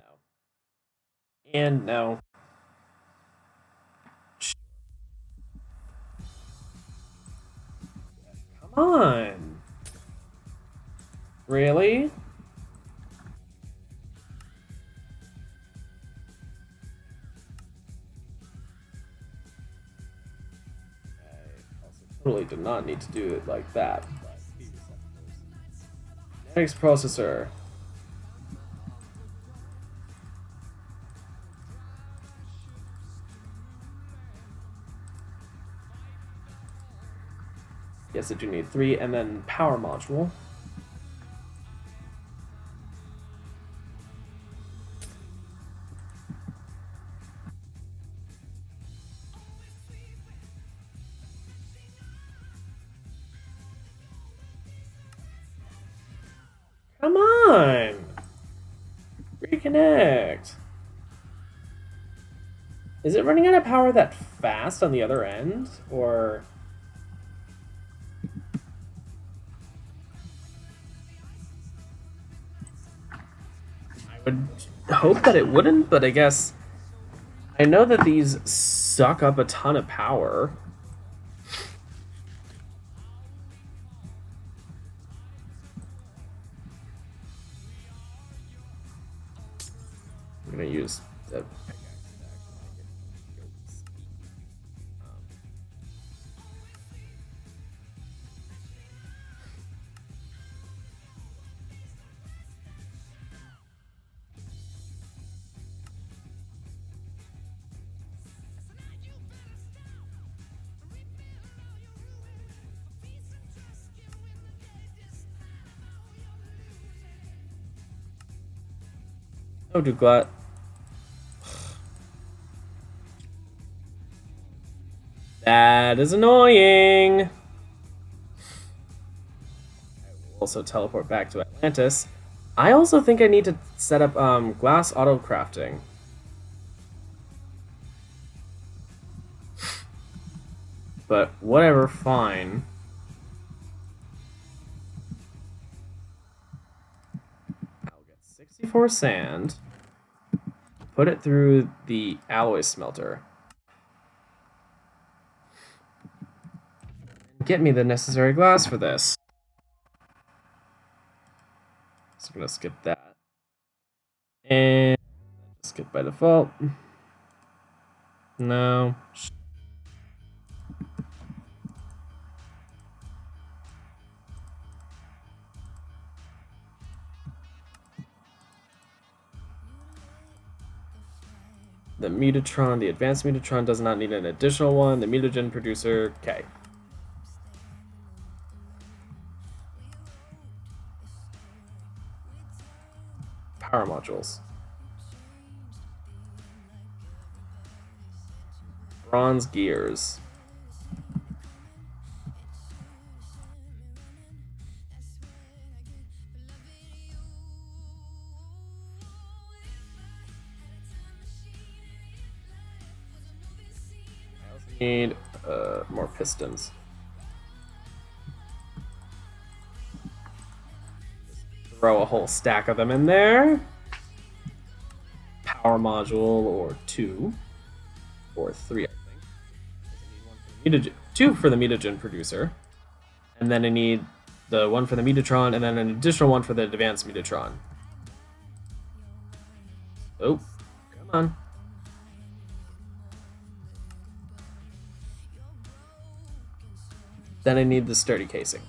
Speaker 1: And no. Come on. Really? Totally did not need to do it like that. Next processor. Yes, I do need 3, and then power module. Come on! Reconnect! Is it running out of power that fast on the other end? Or... I would hope that it wouldn't, but I guess... I know that these suck up a ton of power. I'm gonna use the Oh, Duglat. That is annoying. I will also teleport back to Atlantis. I also think I need to set up glass auto crafting. But whatever, fine. I'll get 64 sand. Put it through the alloy smelter. Get me the necessary glass for this. So I'm gonna skip that. And skip by default. No. The Mutatron, the advanced Mutatron does not need an additional one. The mutagen producer, okay. Power modules. Bronze gears. I also need more pistons. Just throw a whole stack of them in there. Power module or 2 or 3, I think. 2 for the mutagen producer, and then I need the one for the Mutatron, and then an additional one for the advanced Mutatron. Oh, come on. Then I need the sturdy casing.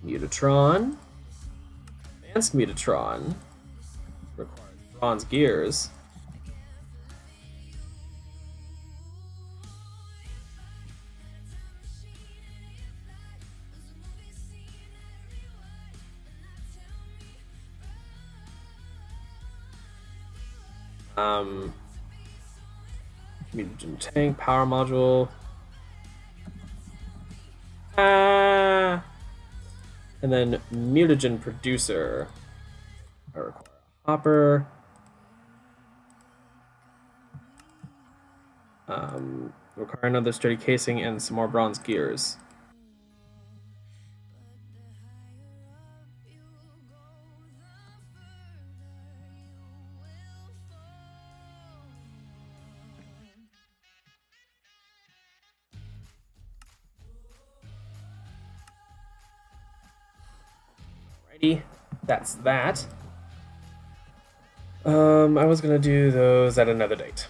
Speaker 1: Mutatron. Advanced Mutatron requires bronze gears. Mutagen tank, power module. And then mutagen producer. I require a hopper. Require another sturdy casing and some more bronze gears. Alrighty, that's that. I was gonna do those at another date.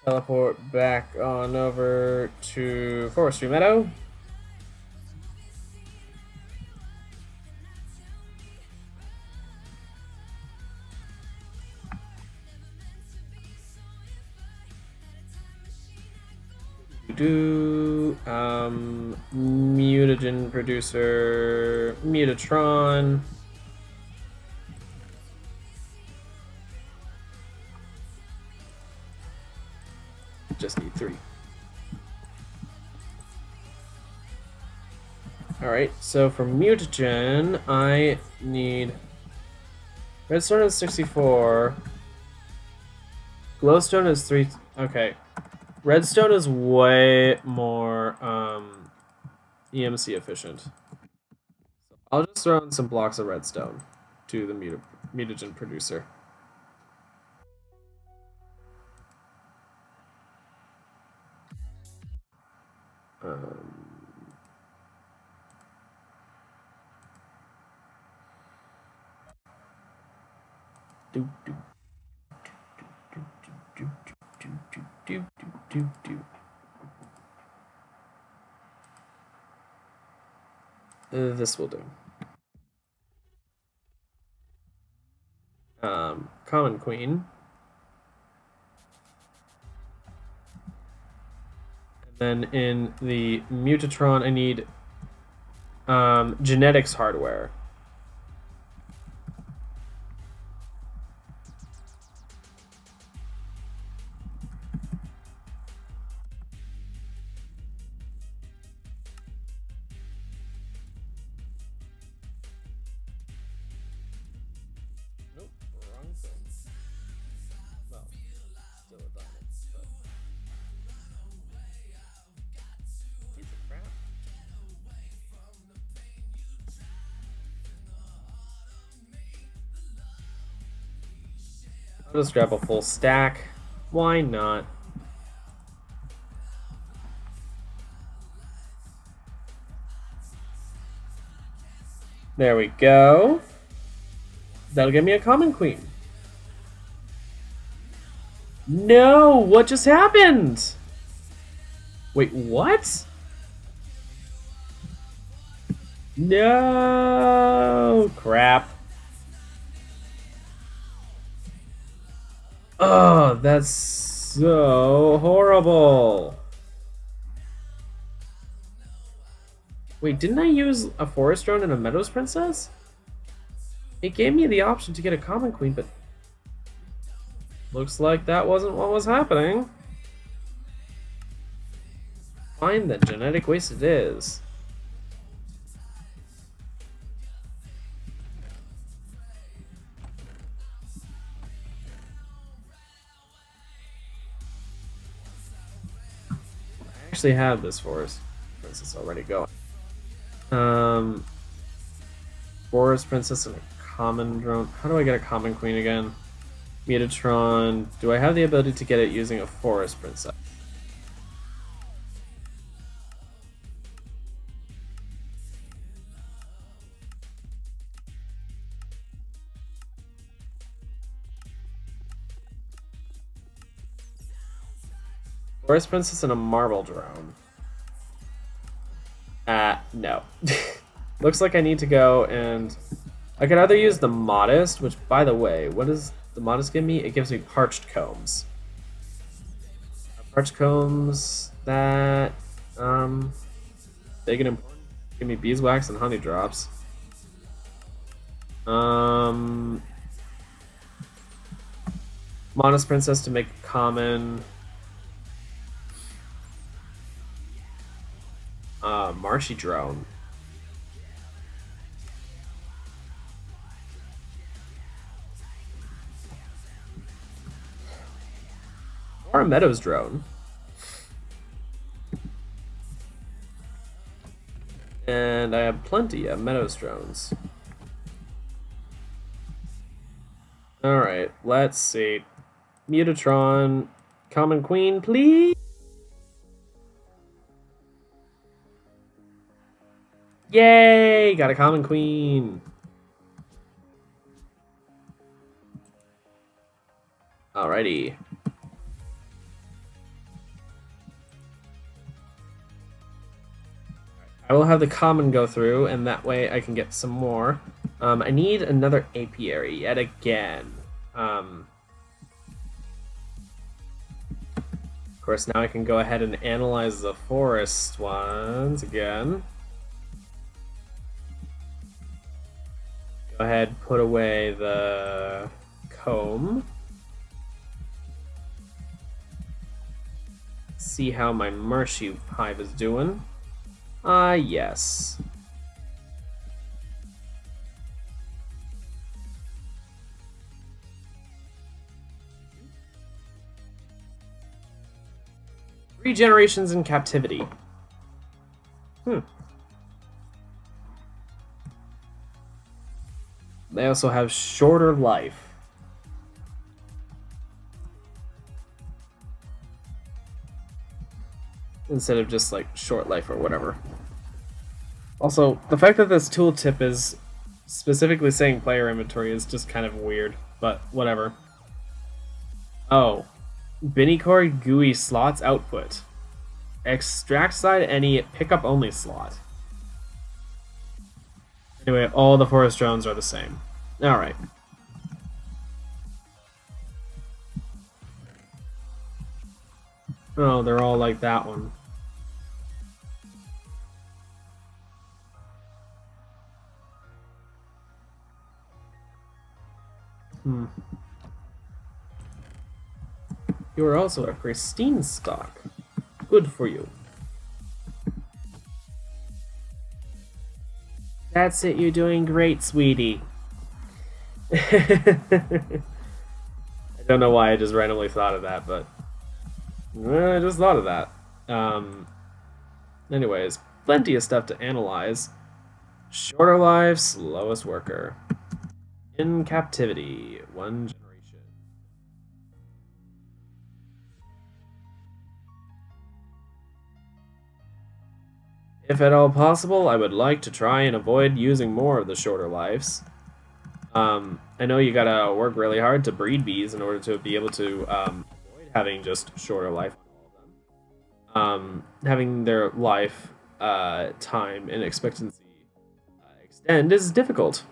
Speaker 1: Teleport back on over to Forestry Meadow. Mutagen producer, Mutatron. Just need 3. Alright, so for mutagen, I need redstone is 64. Glowstone is 3. Okay. Redstone is way more EMC efficient. So I'll just throw in some blocks of redstone to the mutagen producer. This will do. Common Queen. And then in the Mutatron, I need genetics hardware. Nope, wrong thing. Well, still a diamond, but piece of crap. I'll just grab a full stack. Why not? There we go. That'll give me a common queen. No! What just happened? Wait, what? No! Crap. Oh, that's so horrible. Wait, didn't I use a forest drone and a meadows princess? It gave me the option to get a common queen, but looks like that wasn't what was happening. Fine then, genetic waste it is. I actually have this forest princess already going. Forest princess and a common drone. How do I get a common queen again? Mutatron. Do I have the ability to get it using a forest princess? Forest princess and a marble drone. No. Looks like I need to go and I could either use the modest, which by the way, what does the modest give me? It gives me parched combs. Parched combs that big and important. Give me beeswax and honey drops. Modest princess to make a common. Marshy drone. Or a meadows drone. And I have plenty of meadows drones. Alright, let's see. Mutatron, common queen, please. Yay! Got a common queen. Alrighty. I will have the common go through, and that way I can get some more. I need another apiary yet again. Of course, now I can go ahead and analyze the forest ones again. Go ahead, put away the comb. See how my Marshy hive is doing. Yes. Regenerations in captivity. They also have shorter life. Instead of just like short life or whatever. Also, the fact that this tooltip is specifically saying player inventory is just kind of weird, but whatever. Oh. Binicore GUI slots output. Extract side any pickup only slot. Anyway, all the forest drones are the same. Alright. Oh, they're all like that one. You are also a pristine stock. Good for you. That's it, you're doing great, sweetie. I don't know why I just randomly thought of that, but I just thought of that. Anyways, plenty of stuff to analyze. Shorter life, slowest worker. In captivity, 1 generation. If at all possible, I would like to try and avoid using more of the shorter lives. I know you gotta work really hard to breed bees in order to be able to avoid having just shorter life on all of them. Having their life time and expectancy extend is difficult.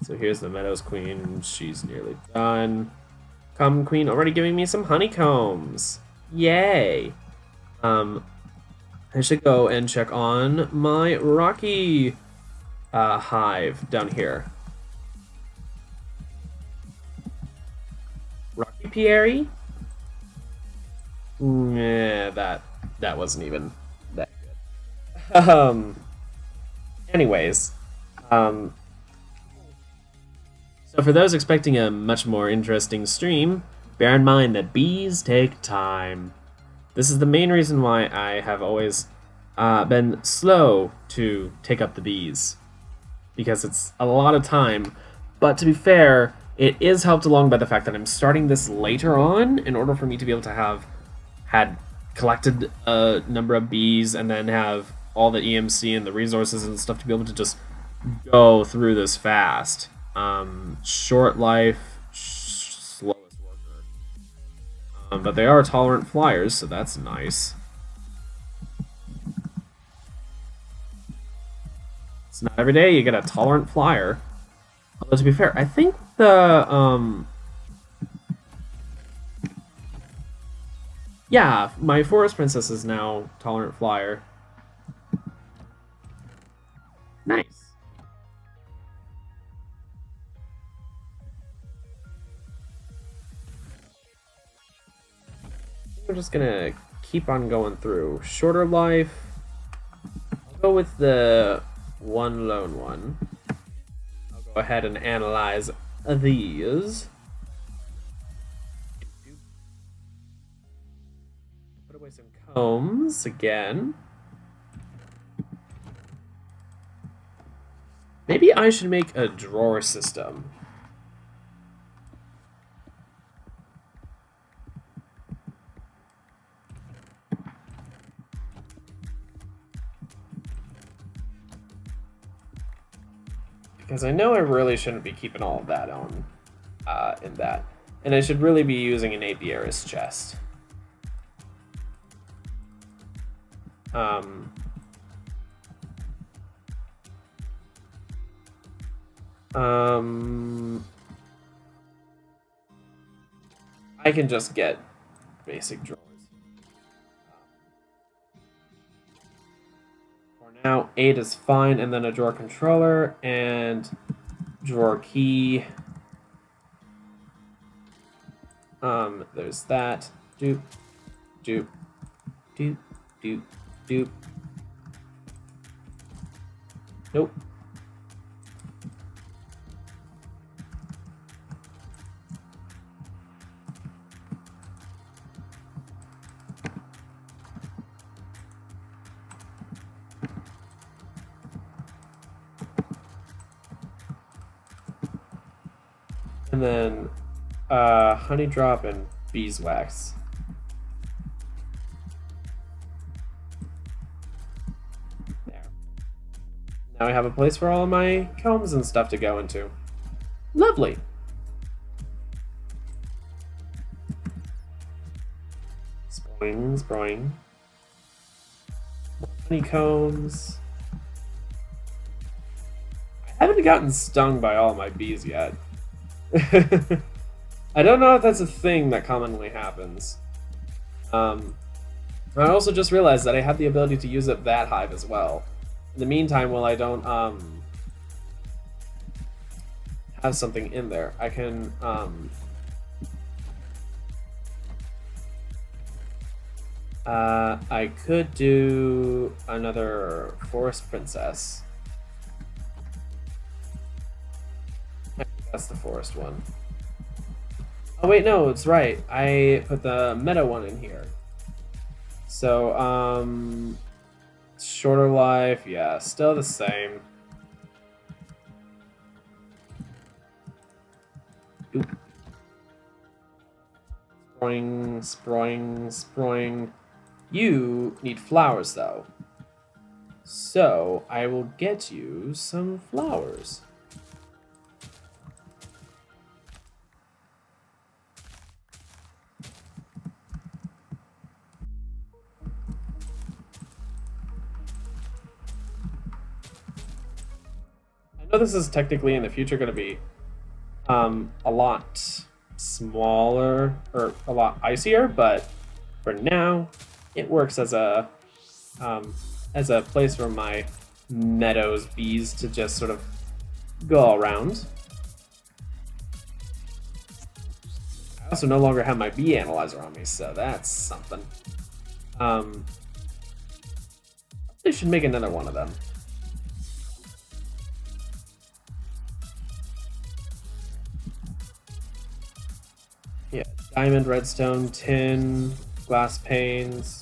Speaker 1: So here's the Meadows Queen. She's nearly done. Come Queen already giving me some honeycombs. Yay! I should go and check on my Rocky hive down here. Rocky Pieri? Yeah, that wasn't even that good. Anyways, so for those expecting a much more interesting stream, bear in mind that bees take time. This is the main reason why I have always been slow to take up the bees, because it's a lot of time. But to be fair, it is helped along by the fact that I'm starting this later on in order for me to be able to have had collected a number of bees and then have all the EMC and the resources and stuff to be able to just go through this fast. Short life, slowest worker. But they are tolerant flyers, so that's nice. It's not every day you get a tolerant flyer. Although to be fair, I think the yeah, my Forest Princess is now tolerant flyer. Nice. We're just gonna keep on going through. Shorter life. I'll go with the one lone one. I'll go ahead and analyze these. Put away some combs again. Maybe I should make a drawer system. Because I know I really shouldn't be keeping all of that on in that. And I should really be using an apiarist chest. I can just get basic drawers. For now, 8 is fine, and then a drawer controller and drawer key. There's that. Doop, doop, doop, doop, doop. Nope. And then honey drop and beeswax. There. Now I have a place for all of my combs and stuff to go into. Lovely. Sproing, sproing. Honeycombs. I haven't gotten stung by all my bees yet. I don't know if that's a thing that commonly happens. I also just realized that I have the ability to use up that hive as well. In the meantime, while I don't have something in there, I can I could do another forest princess. That's the forest one. Oh wait, no, it's right. I put the meadow one in here. So, shorter life, yeah, still the same. Oop. Sproing, sproing, sproing. You need flowers though. So, I will get you some flowers. I know this is technically in the future going to be a lot smaller or a lot icier, but for now it works as a place for my meadows bees to just sort of go all around. I also no longer have my bee analyzer on me, so that's something. I should make another one of them. Yeah, diamond, redstone, tin, glass panes.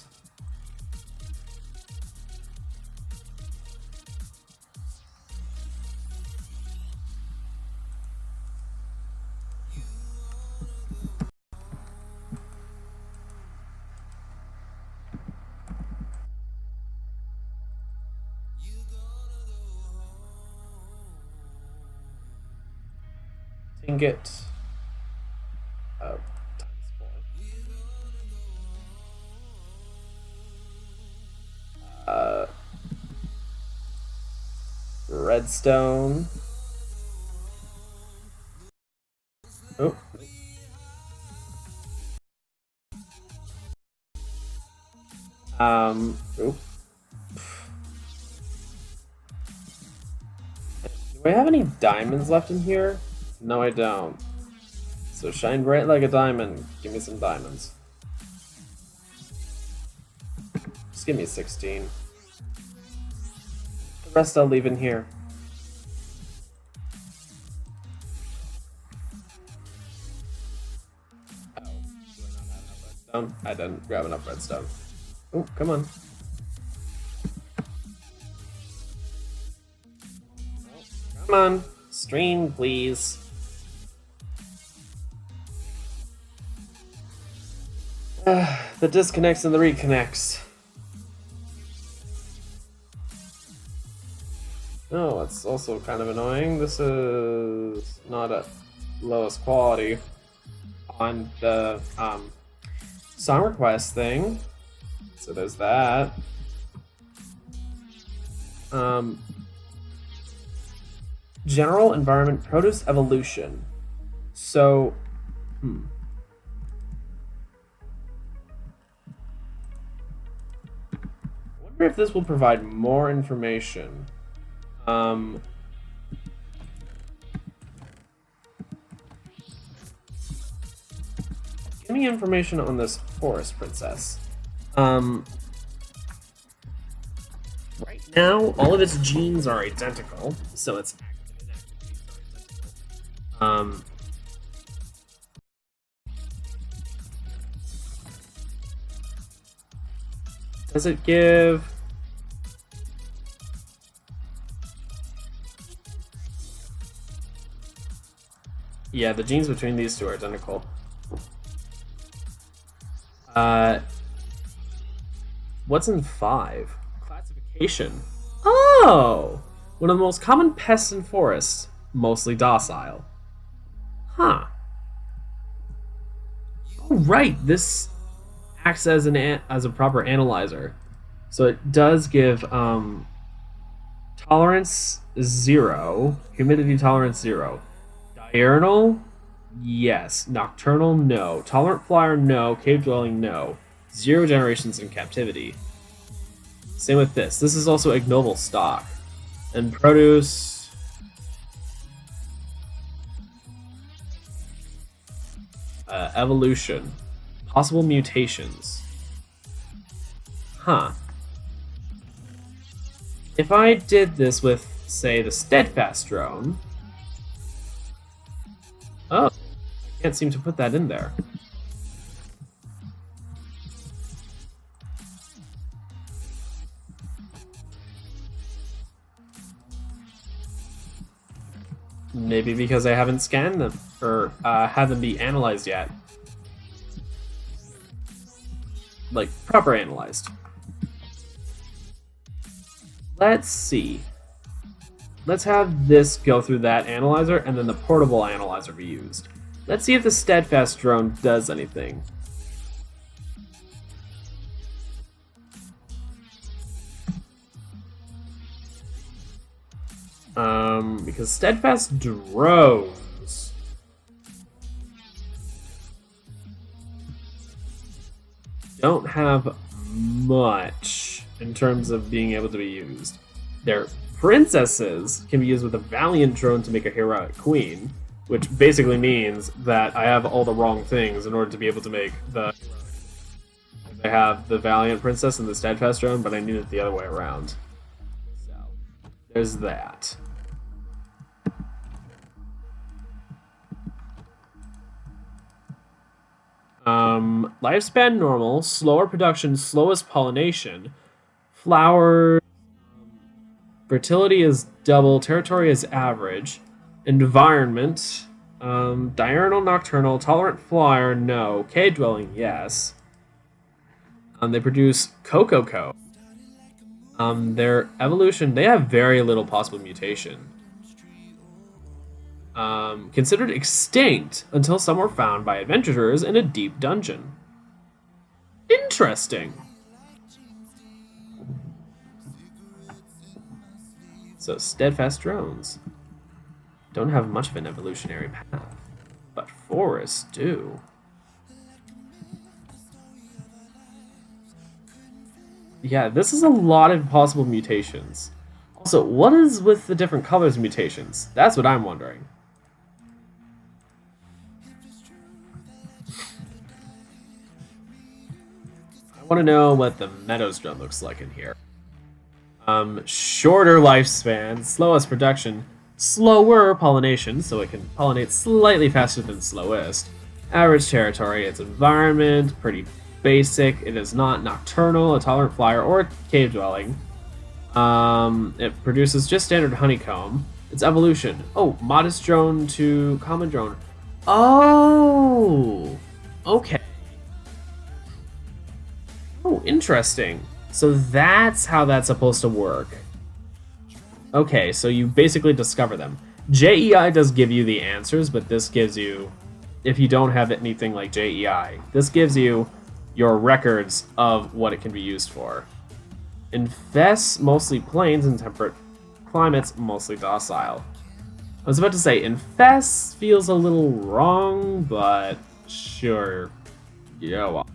Speaker 1: Ingot. Oh, times 4. Redstone. Oh. Oh. Do I have any diamonds left in here? No, I don't. So shine bright like a diamond. Give me some diamonds. Just give me 16. The rest I'll leave in here. Oh, do I not have enough redstone? I didn't grab enough redstone. Oh, come on. Oh, come on. Stream, please. The disconnects and the reconnects. Oh, it's also kind of annoying. This is not at lowest quality on the song request thing. So there's that. General environment produce evolution. So, I wonder if this will provide more information. Give me information on this forest princess. Right now, all of its genes are identical, so its active and inactive genes are identical. Does it give... Yeah, the genes between these two are identical. Uh, what's in 5? Classification. Oh! One of the most common pests in forests, mostly docile. Huh. Oh, right, this acts as as a proper analyzer. So it does give tolerance 0, humidity tolerance 0. Diurnal, yes. Nocturnal, no. Tolerant flyer, no. Cave dwelling, no. 0 generations in captivity. Same with this. This is also ignoble stock. And produce. Evolution. Possible mutations. Huh. If I did this with, say, the steadfast drone. Oh, I can't seem to put that in there. Maybe because I haven't scanned them, or had them be analyzed yet. Like, proper analyzed. Let's see. Let's have this go through that analyzer, and then the portable analyzer be used. Let's see if the steadfast drone does anything. Because steadfast drones don't have much in terms of being able to be used. Their princesses can be used with a valiant drone to make a heroic queen, which basically means that I have all the wrong things in order to be able to make the. I have the valiant princess and the steadfast drone, but I need it the other way around. So there's that. Lifespan normal, slower production, slowest pollination, flower, fertility is double, territory is average, environment, diurnal, nocturnal, tolerant flyer, no, cave dwelling, yes. They produce cocoa. Their evolution, they have very little possible mutation. Considered extinct until some were found by adventurers in a deep dungeon. Interesting. So steadfast drones don't have much of an evolutionary path, but forests do. Yeah, this is a lot of possible mutations. Also, what is with the different colors mutations? That's what I'm wondering. I want to know what the Meadows drone looks like in here. Shorter lifespan, slowest production, slower pollination, so it can pollinate slightly faster than slowest. Average territory, its environment, pretty basic. It is not nocturnal, a tolerant flyer, or cave dwelling. It produces just standard honeycomb. Its evolution. Oh, modest drone to common drone. Oh, okay. Oh, interesting. So that's how that's supposed to work. Okay, so you basically discover them. JEI does give you the answers, but this gives you, if you don't have anything like JEI, this gives you your records of what it can be used for. Infests, mostly plains and temperate climates, mostly docile. I was about to say, infests feels a little wrong, but sure. Yeah, well.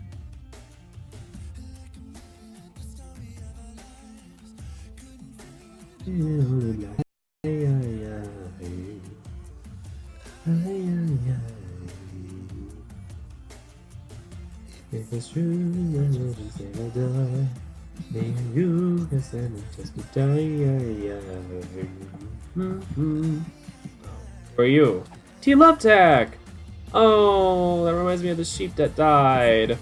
Speaker 1: If it's true, I never say I die. Me and you can stand and just die. Who are you? T-Love Tech! Oh, that reminds me of the sheep that died.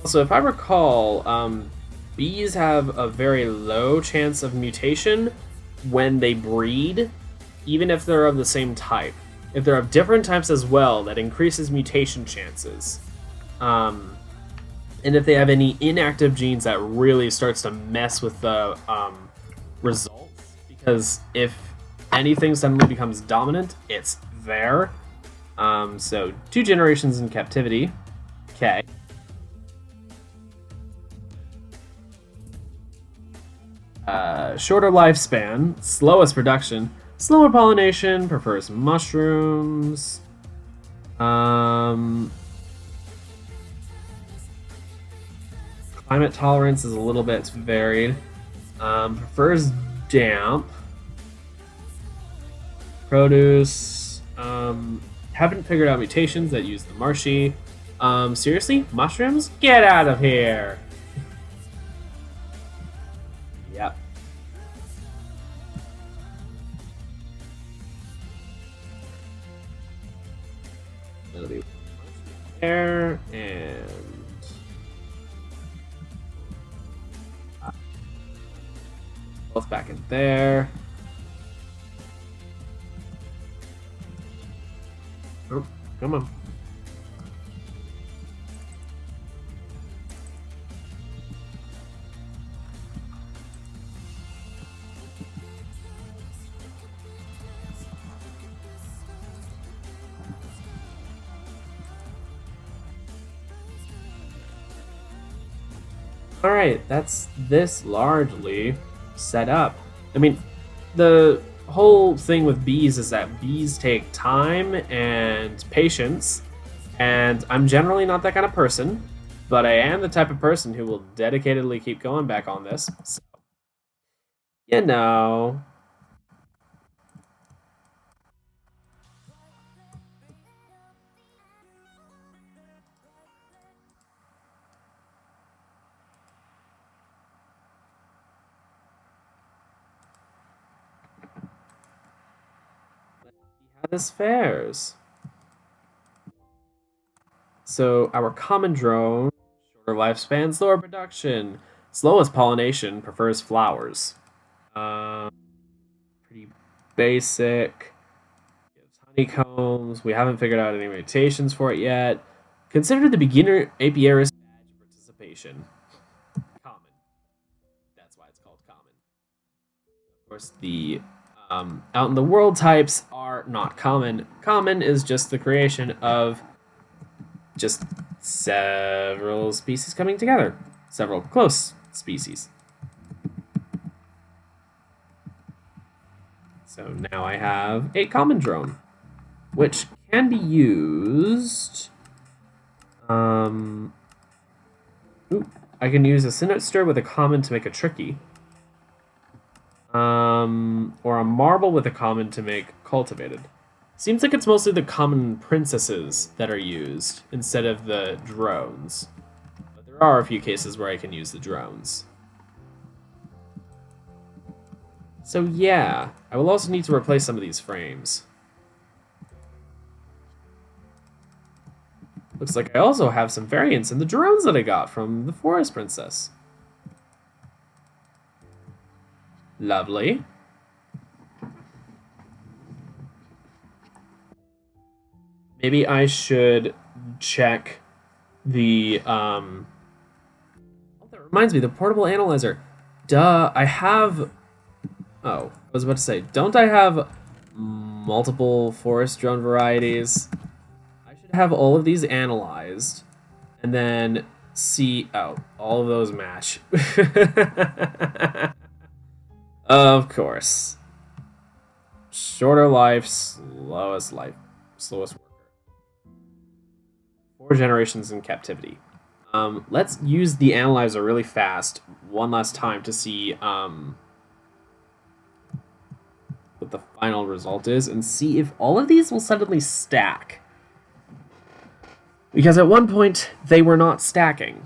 Speaker 1: Also, if I recall, bees have a very low chance of mutation when they breed, even if they're of the same type. If they're of different types as well, that increases mutation chances. And if they have any inactive genes, that really starts to mess with the results. Because if anything suddenly becomes dominant, it's there. So 2 generations in captivity. Okay. Shorter lifespan, slowest production, slower pollination, prefers mushrooms. Climate tolerance is a little bit varied. Prefers damp. Produce. Haven't figured out mutations that use the marshy. Seriously? Mushrooms? Get out of here! Yep. That'll be there, and both back in there. Oh, come on. Alright, that's this largely set up. I mean, the whole thing with bees is that bees take time and patience, and I'm generally not that kind of person, but I am the type of person who will dedicatedly keep going back on this. So, you know. Let's see how this fares. So our common drone, shorter lifespan, slower production, slowest pollination, prefers flowers. Um, Pretty basic. Gives honeycombs. We haven't figured out any mutations for it yet. Consider the beginner apiarist badge of participation. Common. That's why it's called common. Of course, the out in the world types are not common. Common is just the creation of just several species coming together. Several close species. So now I have a common drone, which can be used. I can use a sinister with a common to make a tricky. Or a marble with a common to make cultivated. Seems like it's mostly the common princesses that are used instead of the drones. But there are a few cases where I can use the drones. So yeah, I will also need to replace some of these frames. Looks like I also have some variants in the drones that I got from the Forest Princess. Lovely. Maybe I should check the oh, that reminds me, the portable analyzer. Duh, I have. Oh, I was about to say, don't I have multiple forest drone varieties? I should have all of these analyzed and then see. Oh, all of those match. Of course. Shorter life, slowest worker. 4 generations in captivity. Let's use the analyzer really fast one last time to see what the final result is and see if all of these will suddenly stack. Because at one point, they were not stacking.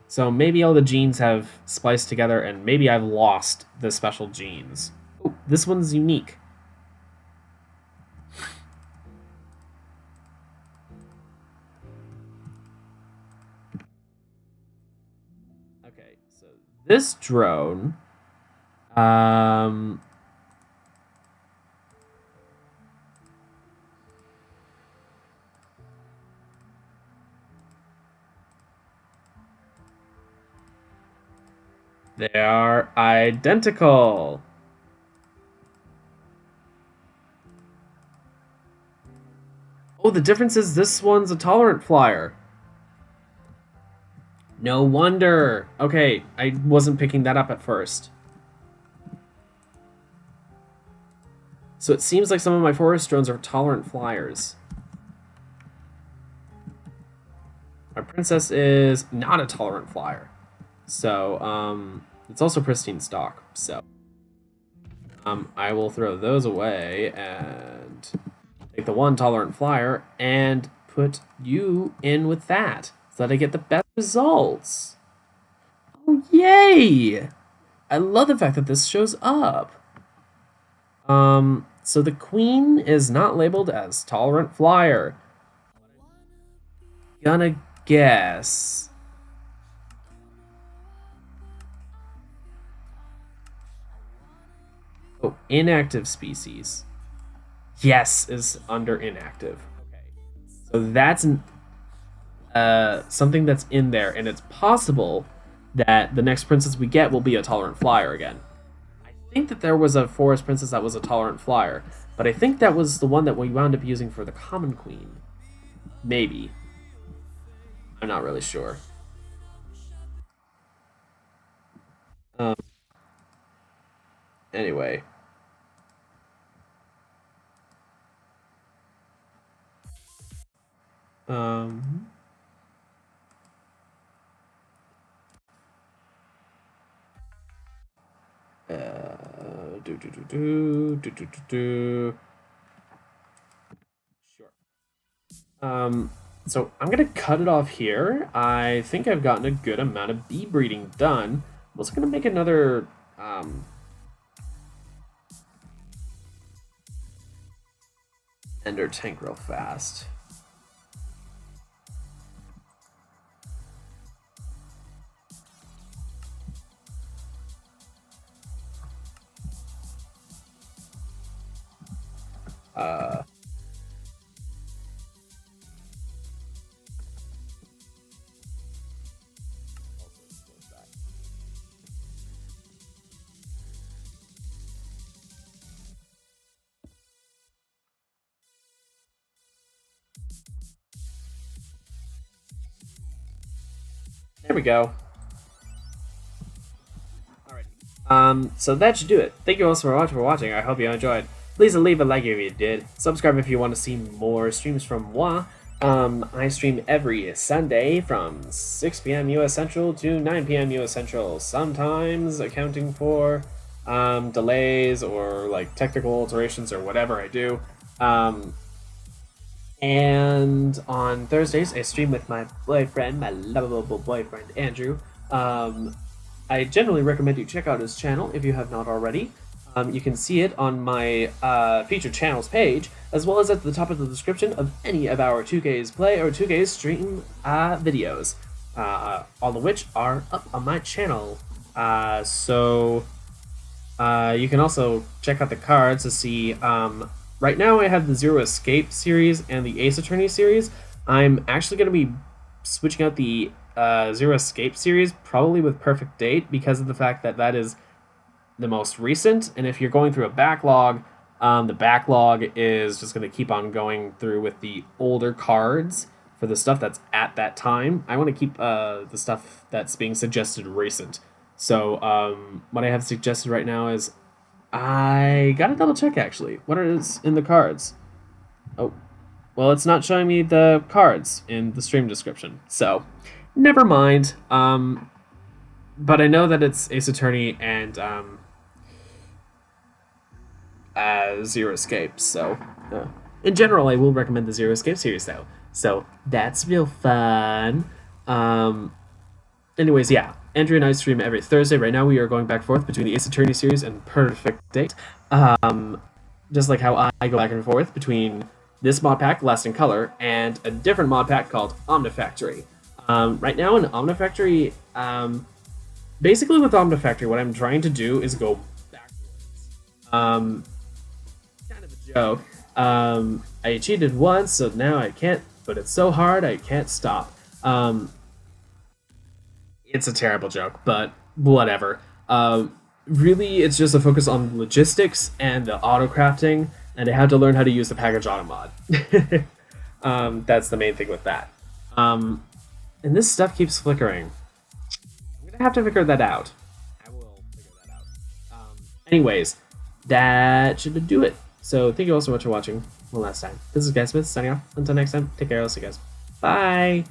Speaker 1: So maybe all the genes have spliced together and maybe I've lost the special genes. Oh, this one's unique. Okay, so this drone, um, they are identical. Oh, the difference is this one's a tolerant flyer. No wonder. Okay, I wasn't picking that up at first. So it seems like some of my forest drones are tolerant flyers. My princess is not a tolerant flyer. So, it's also pristine stock. So, I will throw those away and take the one tolerant flyer and put you in with that so that I get the best results. Oh, yay! I love the fact that this shows up. So the queen is not labeled as tolerant flyer. Gonna guess. Oh, inactive species. Yes, is under inactive. Okay. So that's something that's in there, and it's possible that the next princess we get will be a tolerant flyer again. I think that there was a forest princess that was a tolerant flyer, but I think that was the one that we wound up using for the common queen. Maybe. I'm not really sure. Um, anyway. Um, Sure. So I'm gonna cut it off here. I think I've gotten a good amount of bee breeding done. I'm also gonna make another ender tank real fast. There we go. Alright. So that should do it. Thank you all so much for watching. I hope you enjoyed. Please leave a like if you did. Subscribe if you want to see more streams from moi. I stream every Sunday from 6 p.m. US Central to 9 p.m. US Central, sometimes accounting for delays or like technical alterations or whatever I do. And on Thursdays, I stream with my boyfriend, my lovable boyfriend, Andrew. I generally recommend you check out his channel if you have not already. You can see it on my featured channels page, as well as at the top of the description of any of our 2Ks play or 2Ks stream videos, all of which are up on my channel. So you can also check out the cards to see. Right now I have the Zero Escape series and the Ace Attorney series. I'm actually going to be switching out the Zero Escape series, probably with Perfect Date, because of the fact that that is the most recent, and if you're going through a backlog, the backlog is just going to keep on going through with the older cards for the stuff that's at that time. I want to keep the stuff that's being suggested recent. So what I have suggested right now is I gotta double check actually what is in the cards. Oh, well, it's not showing me the cards in the stream description, so never mind. But I know that it's Ace Attorney and Zero Escape, so in general, I will recommend the Zero Escape series though. So that's real fun. Anyways, yeah, Andrew and I stream every Thursday. Right now, we are going back and forth between the Ace Attorney series and Perfect Date. Just like how I go back and forth between this mod pack, Lasting Color, and a different mod pack called Omnifactory. Right now in Omnifactory, basically with Omni Factory, what I'm trying to do is go backwards. Kind of a joke. I cheated once, so now I can't. But it's so hard, I can't stop. It's a terrible joke, but whatever. Really, it's just a focus on logistics and the auto crafting, and I had to learn how to use the package auto mod. That's the main thing with that. And this stuff keeps flickering. I'm gonna have to figure that out. I will figure that out. Anyways, that should do it. So thank you all so much for watching one last time. This is Guy Smith signing off. Until next time, take care. I'll see you guys. Bye.